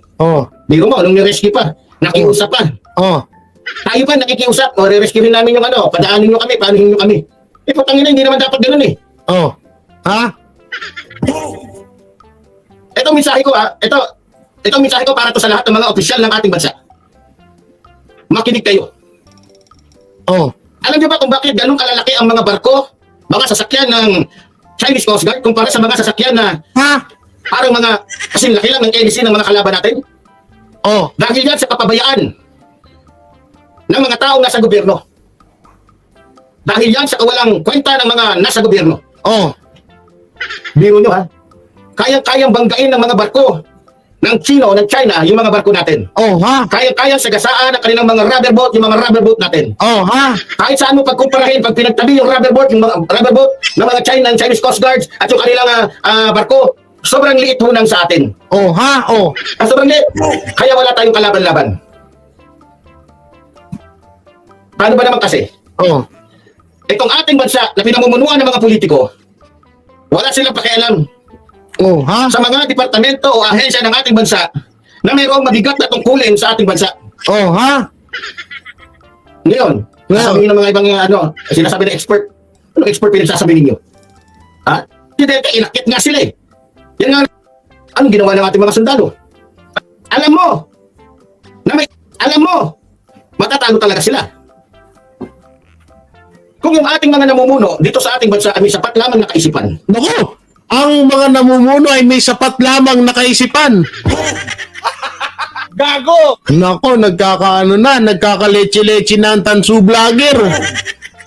Biro mo, nung ni-rescue pa, nakiusap pa. Tayo pa nakikiusap, re-rescue namin yung padaanin nyo kami, paanin nyo kami. Putangina, hindi naman dapat ganoon eh. Ito mensahe ko ito mensahe ko para to sa lahat ng mga opisyal ng ating bansa. Makinig kayo. Alam niyo ba kung bakit ganun kalalaki ang mga barko mga sasakyan ng Chinese Coast Guard kumpara sa mga sasakyan na parang mga kasing laki lang ng LC ng mga kalaban natin? Oh, Dahil yan sa kapabayaan ng mga taong nasa gobyerno. Dahil yan sa kawalang kwenta ng mga nasa gobyerno. oh. Biro nyo ha, kayang-kayang banggain ng mga barko ng China, yung mga barko natin. Oh, ha? Kayang-kayang sagasaan ang kanilang mga rubber boat, yung mga rubber boat natin. Oh, ha? Kahit saan mo pagkumparahin, pag pinagtabi yung rubber boat ng mga China, ng Chinese Coast Guards at yung kanilang barko, sobrang liit hunang sa atin. Oh, ha? Oh. Sobrang liit. Kaya wala tayong kalaban-laban. Paano ba naman kasi? Oh. Itong ating bansa na pinamumunuan ng mga politiko, wala silang pakialam Oh, ha? sa mga departamento o ahensya ng ating bansa na mayroong mabigat na tungkulin sa ating bansa. Oh, ha? Ngayon, sasabihin ng mga ibang sinasabi ng expert. Ano expert pinagsasabi ninyo? Ha? Hindi, inakit nga sila eh. Yan nga, anong ginawa ng ating mga sundalo? Alam mo, matatalo talaga sila. Kung yung ating mga namumuno dito sa ating bansa ay may sapat lamang na kaisipan. Naku! Ang mga namumuno ay may sapat lamang na kaisipan. Gago! Nako, nagkakaleche-leche na ang tansu vlogger.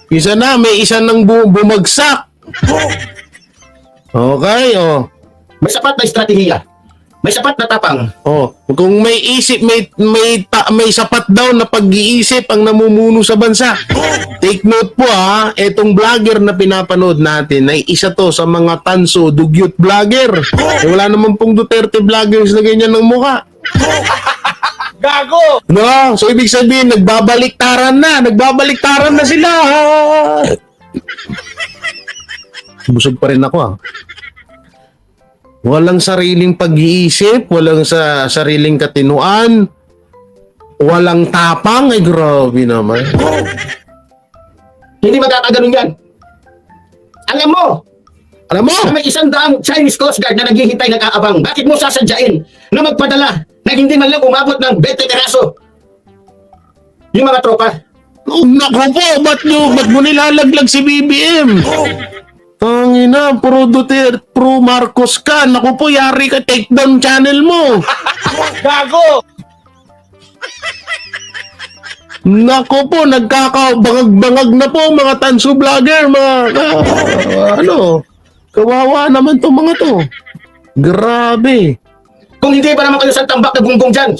Isa na, may isa nang bumagsak. Okay, oh. May sapat na estratehiya. May sapat na tapang. Oh, kung may isip, may sapat daw na pag-iisip ang namumuno sa bansa. Take note po ha, etong vlogger na pinapanood natin ay isa to sa mga tanso dugyot vlogger. Eh, wala naman pong Duterte vloggers na ganyan ng mukha. Gago! No, so ibig sabihin nagbabaliktaran na sila. Busog pa rin ako ha. Walang sariling pag-iisip, walang sariling katinuan, walang tapang, ay grabe naman. Hindi magkakaganon yan. Alam mo, Alam mo, na may 100 Chinese Coast Guard na naghihintay nag-aabang. Bakit mo sasadyain na magpadala na hindi man lang umabot ng 20 peraso yung mga tropa? oh, naku po, ba't mo nilalaglag si BBM? Tangina, pro Duterte, pro Marcos ka. Naku po, yari ka, take down channel mo. Gago! Naku po, nagkakabangag-bangag na po mga tanso vlogger, kawawa naman to mga to. Grabe. Kung hindi pa naman kayo sa tambak na gunggong dyan.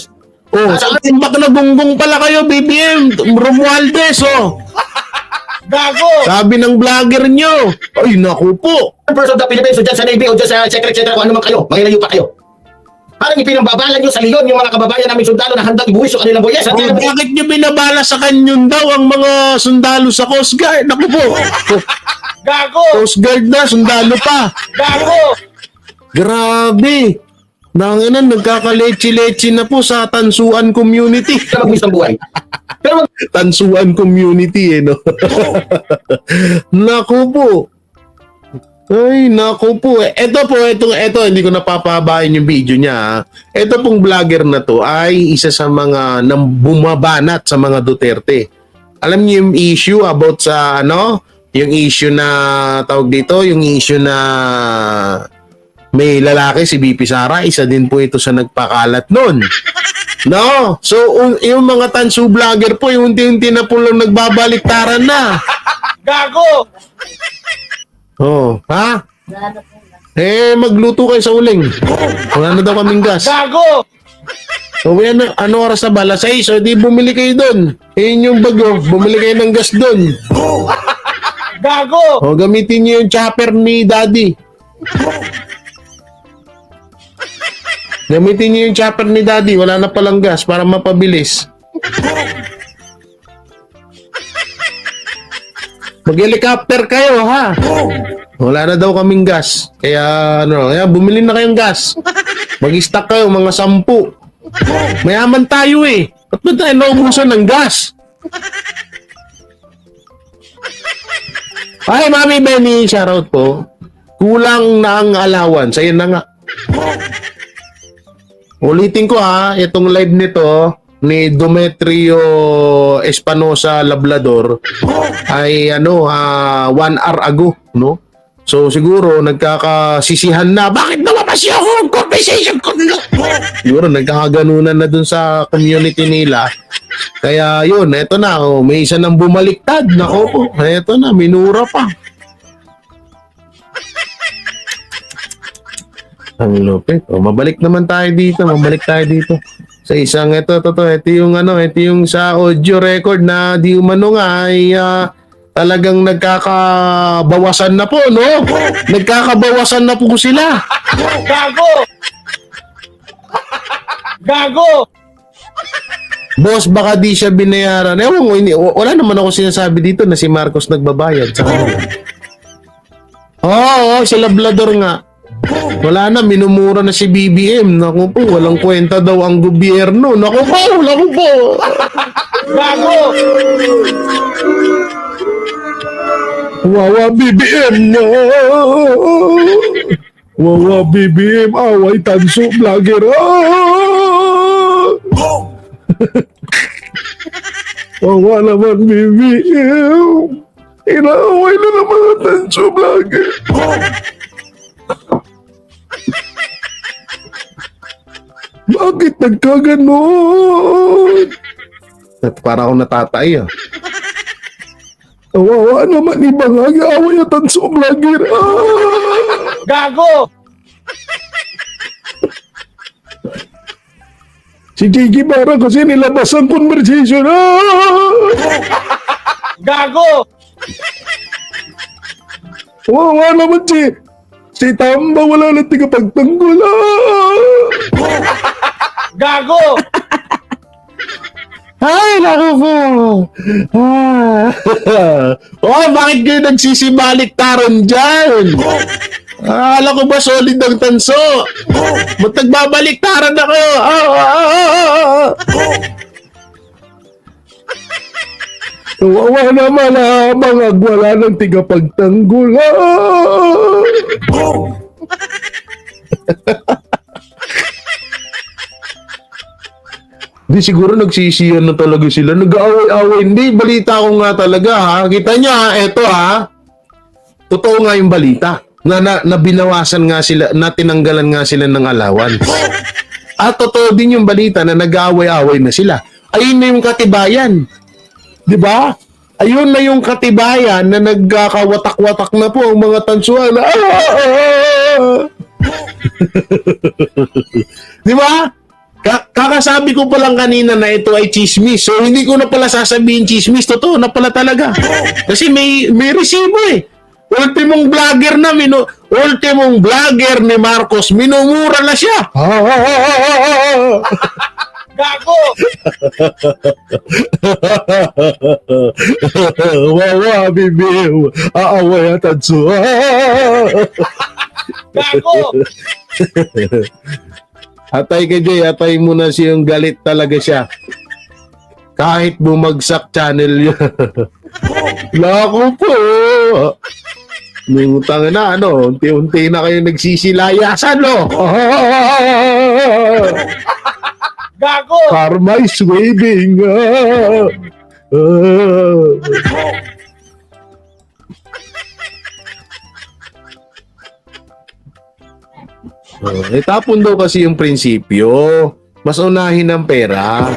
Oh, sa timbak na gunggong pala kayo, BBM, Romualdez, oh. Gago! Sabi ng vlogger nyo. Ay, naku po. First of the Philippines, o dyan sa Navy, o dyan sa etc. Kung ano man kayo, mangilayo pa kayo. Parang ipinambabalan nyo sa leon yung mga kababayan namin sundalo na handang ibuwis yung kanilang buwis. Oh, bakit nyo binabala sa kanyon daw ang mga sundalo sa Coast Guard? Naku po. Gago! Coast Guard na, sundalo pa. Gago! Grabe. Nanginan, nagkakaleche-leche na po sa Tansuan community. Magbuwis ng buhay. Pero Tansuan community, no? Naku po. Ay, naku po. Ito, hindi ko napapabain yung video niya. Ha? Ito pong vlogger na to ay isa sa mga bumabanat sa mga Duterte. Alam niyo yung issue about sa yung issue na tawag dito, yung issue na may lalaki si BP Sara, isa din po ito sa nagpakalat nun. No? So, yung mga tansu vlogger po, yung unti-unti na po lang nagbabaliktaran na. Gago! Oh, ha? Magluto kayo sa uling. Wala na daw kaming gas. Gago! So, ano oras na bala? 6, so di bumili kayo doon. Yung bago, bumili kayo ng gas doon. Gago! O, gamitin niyo yung chopper ni Daddy. Gamitin niyo yung chopper ni Daddy. Wala na palang gas para mapabilis. Mag-helicopter kayo, ha? Wala na daw kaming gas. Kaya, bumili na kayong gas. Mag-stock kayo, mga 10. Mayaman tayo eh. Ba't ba tayo naubusan ng gas? Ay, Mami Benny, shoutout po. Kulang na ang allowance. Ayun na nga. Ulitin ko ha, itong live nito, ni Demetrio Espanosa Lablador ay 1 hour ago, no? So siguro nagkakasisihan na, bakit lumabas yung conversation ko? Siguro nagkakaganunan na dun sa community nila. Kaya yun, eto na, may isa nang bumaliktad. Nako, eto na, minura pa. Ang lupit. Mabalik naman tayo dito, sa isang ito yung sa audio record na di umano nga ay talagang nagkakabawasan na po, no? Nagkakabawasan na po sila. Gago! Gago! Boss, baka di siya binayaran. Ewan ko, wala naman ako sinasabi dito na si Marcos nagbabayad sa kanila. Oo, si Lablador nga. Wala na, minumura na si BBM. Naku po, walang kwenta daw ang gobyerno. Naku po. Gago! Wawa BBM na. Wawa BBM, away tanso, vlogger. Wawa naman BBM. Inaaway na ng mga tanso, vlogger. Bakit nagkaganon? At para akong natatay ah. Kawawa naman ibangag-aaway at tanso vlogger. Gago! Si Gigi Bara kasi nilabas ang conversation. Gago! Kawawa naman si Tamba, wala na tigapagtanggol. Gago! Ay, naku po. Bakit kayo nagsisibaliktaran dyan? Alam ko ba solid ang tanso? Ba't nagbabaliktaran na kayo? Kawawa naman mga wala ng tigapagtanggol. Di siguro nagsisiyan na talaga sila. Nag-aaway-aaway. Hindi, balita ko nga talaga ha. Kita nyo ha, eto ha. Totoo nga yung balita. Na binawasan nga sila, na tinanggalan nga sila ng alawan. At totoo din yung balita na nag-aaway-aaway na sila. Ayun na yung katibayan. Di ba? Ayun na yung katibayan na nagkakawatak-watak na po ang mga tansuan. Di ba? Kakasabi ko pa lang kanina na ito ay chismis. So, hindi ko na pala sasabihin chismis. Totoo na pala talaga. Kasi may resibo eh. Ultimong vlogger ni Marcos, minumura na siya. Gago! Wawa, bibiw. Aaway at tanso. Gago! Atay ka, Jay. Atay mo na siyang galit talaga siya. Kahit bumagsak channel yun. Lako po. Nungutang na, unti-unti na kayo nagsisilayasan, no? Gago! Karma is waving. Itapon daw kasi yung prinsipyo. Mas unahin ang pera.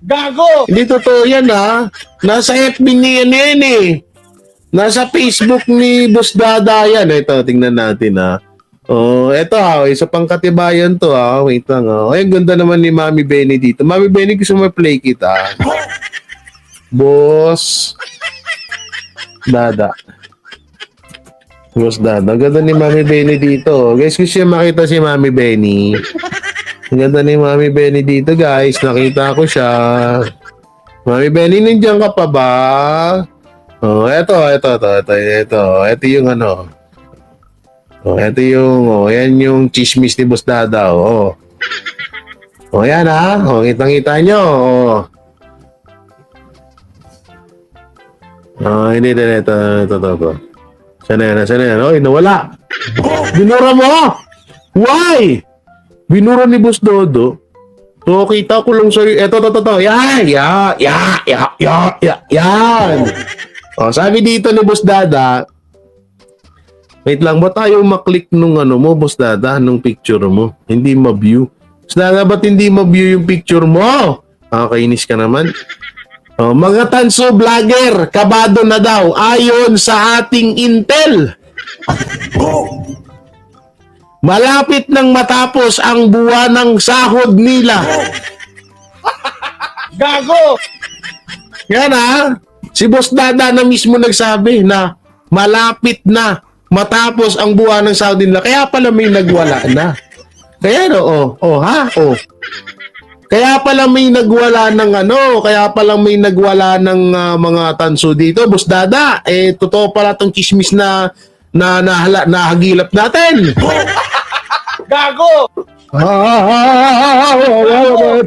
Gago! Hindi totoo yan ha. Nasa FB niya yan eh. Nasa Facebook ni Boss Dada yan. Ito, tingnan natin ha. Oh, eto ha. Isa pang katibayan to ha. Wait lang ha. Ay, ganda naman ni Mami Benny dito. Mami Benny, gusto mo play kita. Boss Dada. Boss Dada. Ganda ni Mami Benny dito. Guys, gusto siya makita si Mami Benny. Ang ganda ni Mami Benny dito, guys. Nakita ko siya. Mami Benny, nandiyan ka pa ba? Oh, ito yung ano. Oh, ito yung, yan yung chismis ni Boss Dada. Oh, yan ha. Oh, kitang-kita nyo. Oh, hindi din. Ito. Sana yan. Oh, nawala. Binura mo! Why? Binura ni Boss Dodo. So, kita ko lang sa'yo. Eto. Yan. O, sabi dito ni Boss Dada, wait lang, ba't tayo maklik nung ano mo, Boss Dada, nung picture mo? Hindi ma-view. Boss Dada, ba't hindi ma-view yung picture mo? Kainis ka naman. O, mga tanso vlogger, kabado na daw, ayon sa ating intel. Malapit nang matapos ang buwan ng sahod nila. Gago! Yan si Boss Dada na mismo nagsabi na malapit na matapos ang buwan ng sahod nila. Kaya pala may nagwala na. Kaya Kaya pala may nagwala ng kaya pala may nagwala ng mga tanso dito. Boss Dada, totoo pala tong chismis na nahagilap natin. Gago!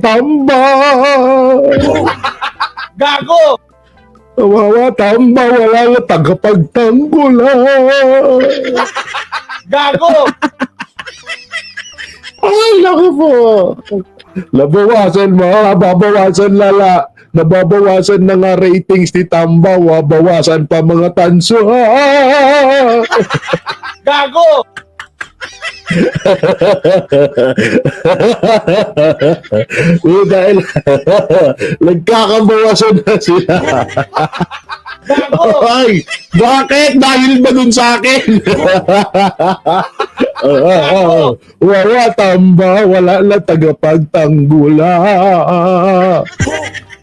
Tamba! Gago! Tamba, wala na tagapagtanggol. Gago! Ay, naku po. Nababawasan na nga ratings ni Tamba, bawasan pa mga tanso. Gago! Dahil nagkakabawasan na sila. Gago! Ay, bakit? Dahil ba dun sa akin? Wala Tamba, wala na tagapagtanggula.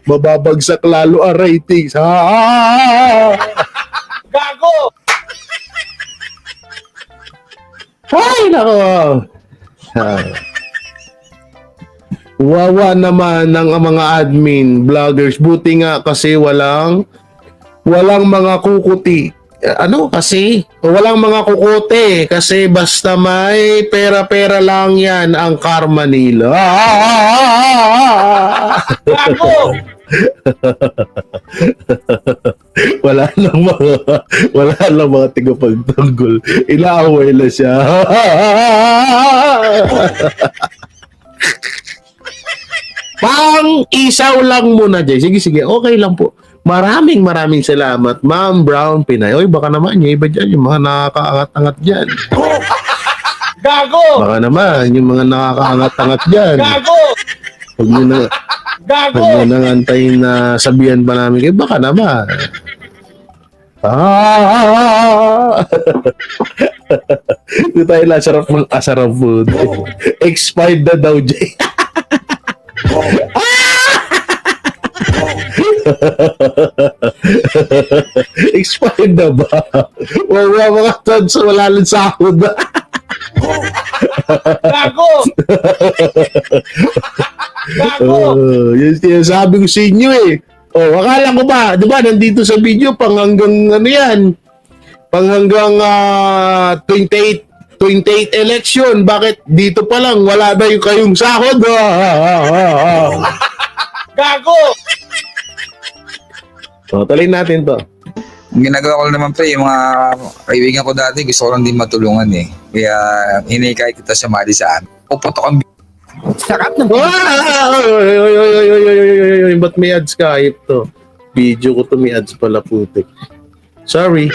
Mababagsak lalo ang ratings. Gago! Ay, nako. Wawa naman ng mga admin, vloggers. Buti nga kasi walang mga kukuti. Walang mga kukote kasi basta may pera-pera lang yan ang karma nila. Gago! wala lang mga tigapagtanggol. Inaaway na siya. Pang isaw lang muna dyan. Sige, okay lang po. Maraming salamat, Ma'am Brown Pinay. Oy, baka naman yung iba dyan, yung mga nakakaangat-angat dyan. Gago! Baka naman, yung mga nakakaangat-angat dyan. Gago! Huwag nyo na, Gago! huwag nyo nang antayin na sabihan pa namin kayo. Baka naman. Ito tayo lang, sarap food. Expired na daw, Jay. Expired na ba? Wala mga tons, wala lang sahod. Gago! Gago! Yan sabi ko sa inyo akala ko ba, di ba, nandito sa video pang hanggang pang hanggang 28 election, bakit dito pa lang wala na yung kayong sahod? Gago! Talin natin to. Ang ginagawa ko naman pre, yung mga kaibigan ko dati, gusto ko lang din matulungan eh. Kaya hinikay kita sumali sa amin. Puputok ang sarap ng Ba't may ads ka? Ito. Video ko to, may ads pala putik. Sorry.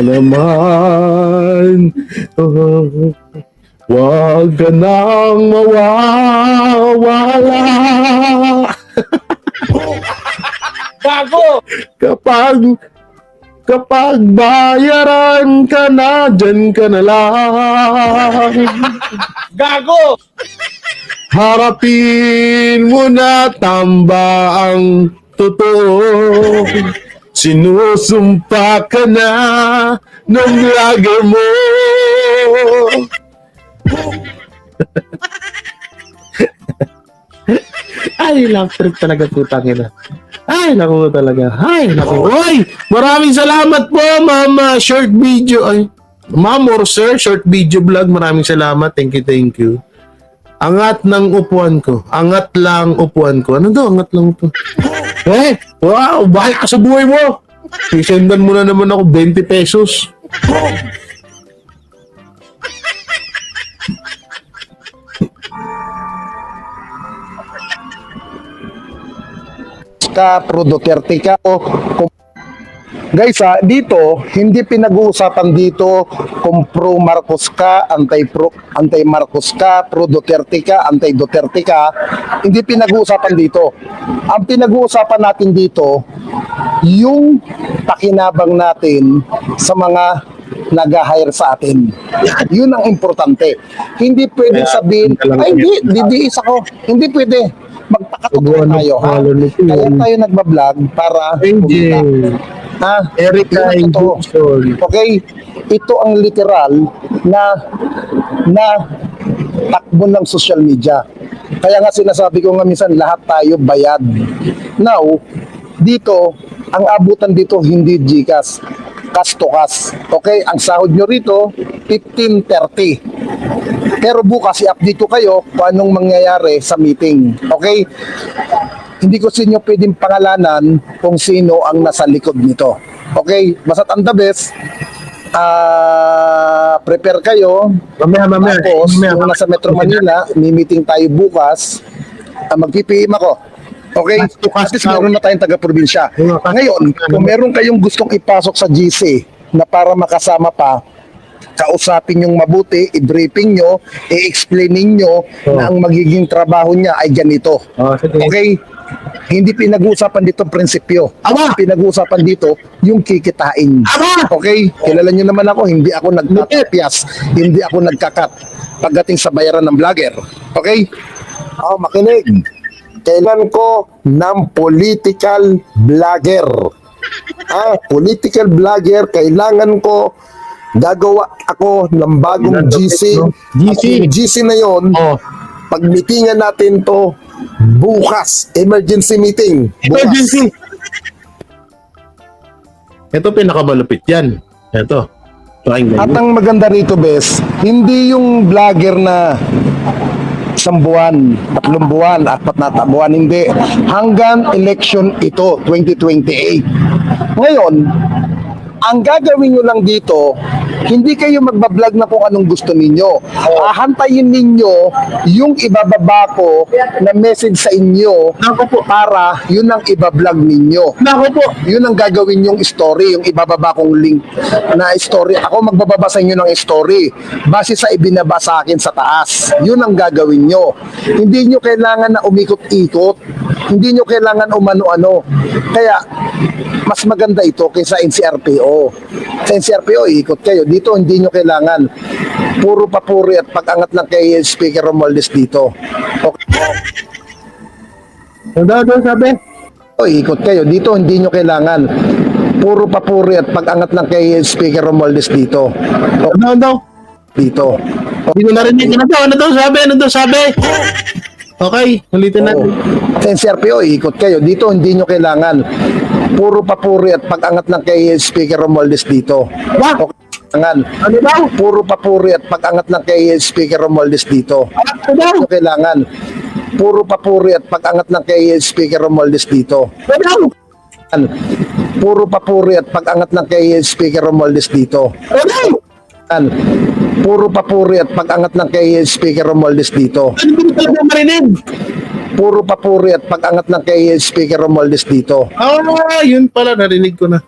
Naman. Wag ka nang mawawala. Gago! Kapag bayaran ka na, dyan ka na lang. Gago! Harapin mo na, Tamba, ang totoo. Sinusumpa ka na ng vlogger mo. Ay, love trip talaga, putang ina. Ay, naku talaga. Ay, naku. Oy, maraming salamat po, Ma'am Short Video. Ay, Ma'am or Sir, Short Video Vlog. Maraming salamat. Thank you. Angat ng upuan ko. Angat lang upuan ko. Ano daw? Angat lang upuan. Wow, bakit ka sa buhay mo? Sisendan mo na naman ako 20 pesos. Ka, pro Duterte ka, o guys dito, hindi pinag-uusapan dito kung pro Marcos ka, anti Marcos ka, pro Duterte ka, anti Duterte ka. Hindi pinag-uusapan dito. Ang pinag-uusapan natin dito, yung pakinabang natin sa mga nag-hire sa atin. Yun ang importante. Hindi pwede sabihin, ay hindi, didiis ako. Hindi pwede. Magpakatotoo tayo. Ha? Kaya tayo nagbablog para kumita. Ha? Erika Yun ang totoo. Injunction. Okay? Ito ang literal na takbo ng social media. Kaya nga sinasabi ko nga minsan lahat tayo bayad. Now, dito, ang abutan dito hindi GCash, cash to cash. Okay? Ang sahod nyo rito, 15.30. Pero bukas i-update ko kayo kung anong mangyayari sa meeting. Okay? Hindi ko sa inyo pwedeng pangalanan kung sino ang nasa likod nito. Okay? Basta't ang the best, prepare kayo. Mamaya. Tapos, yung nasa Metro Manila, may meeting tayo bukas. Mag-PPM ako. Okay? At least meron na tayong taga-probinsya. Ngayon, kung meron kayong gustong ipasok sa GC na para makasama pa, kausapin yung mabuti, i-briefing nyo, i-explainin nyo na ang magiging trabaho niya ay ganito. Okay? Hindi pinag-uusapan dito ang prinsipyo. Ang pinag-uusapan dito yung kikitain. Okay? Kilala nyo naman ako, hindi ako nagtatapyas, hindi ako nagkakat pagdating sa bayaran ng vlogger. Okay? Makinig. Kailan ko ng political vlogger. Political vlogger, kailangan ko gagawa ako ng bagong GC. At yung GC na yon, pag-meetingan natin to bukas. Emergency meeting. Emergency. Ito pinakamalupit yan. Ito. At ang maganda rito, Bes, hindi yung vlogger na 1 buwan, 3 buwan, 4 na buwan, hindi. Hanggang election ito, 2028. Ngayon, ang gagawin nyo lang dito, hindi kayo magbablog na kung anong gusto ninyo. Hantayin ninyo yung ibababa ko na message sa inyo para yun ang ibablog ninyo. Yun ang gagawin yung story, yung ibababa kong link na story. Ako magbababa sa inyo ng story base sa ibinaba sa akin sa taas. Yun ang gagawin nyo. Hindi nyo kailangan na umikot-ikot. Hindi nyo kailangan umano-ano. Kaya, mas maganda ito kaysa NCRPO. Sa NCRPO, ikot kayo. Dito, hindi nyo kailangan. Puro papuri at pag-angat lang kay Speaker Romualdez dito. Okay. Ano sabi? Ikot kayo. Dito, hindi nyo kailangan. Puro papuri at pag-angat lang kay Speaker Romualdez dito. Okay. Ano? Dito. Hindi ko narinig. Ano daw sabi? Okay, ulitin natin. Sa NCRPO, ikot kayo. Dito, hindi nyo kailangan. Puro papuri at pag-angat lang kay Speaker Romualdez dito. Okay. Ano daw? Puro papuri at pag-angat lang kay Speaker Romualdez dito. Ano daw? Hindi nyo kailangan. Puro papuri at pag-angat lang kay Speaker Romualdez dito. Ano daw? Puro papuri at pag-angat lang kay Speaker Romualdez dito. Ano daw? Puro papuri at pag-angat lang kay Speaker Romualdez dito. Ano ba talaga marinig? Puro papuri at pag-angat lang kay Speaker Romualdez dito. Yun pala, narinig ko na.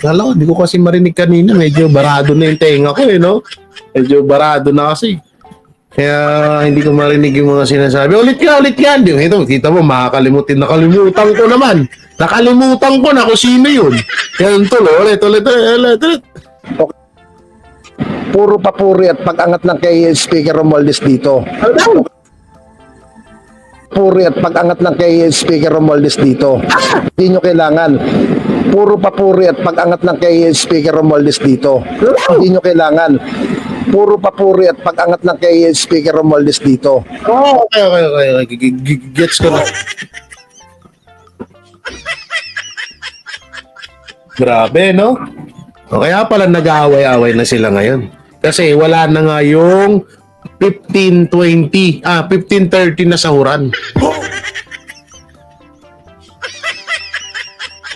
Kala ko, di ko kasi marinig kanina. Medyo barado na yung tenga ko no? Medyo barado na kasi. Kaya hindi ko marinig yung mga sinasabi. Ulit yan. Ito, kita mo, nakalimutan ko naman. Nakalimutan ko na kung sino yun. Yan tuloy, ulit. Okay. Puro papuri at pag-angat lang kay Speaker Romualdez dito. Puri at pag-angat lang kay Speaker Romualdez dito. Hindi nyo kailangan. Puro papuri at pag-angat lang kay Speaker Romualdez dito. Hindi nyo kailangan. Puro papuri at pag-angat lang kay Speaker Romualdez dito. Okay. Gets ko na. Grabe, no? O kaya pala nag-aaway-away na sila ngayon. Kasi wala na nga yung 15:30 na sahuran.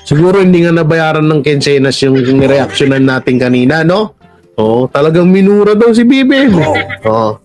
So Siguro hindi nga nabayaran ng Kensenas yung reaksyonan natin kanina, no? Oh, talagang minura daw si Bibi. Oh.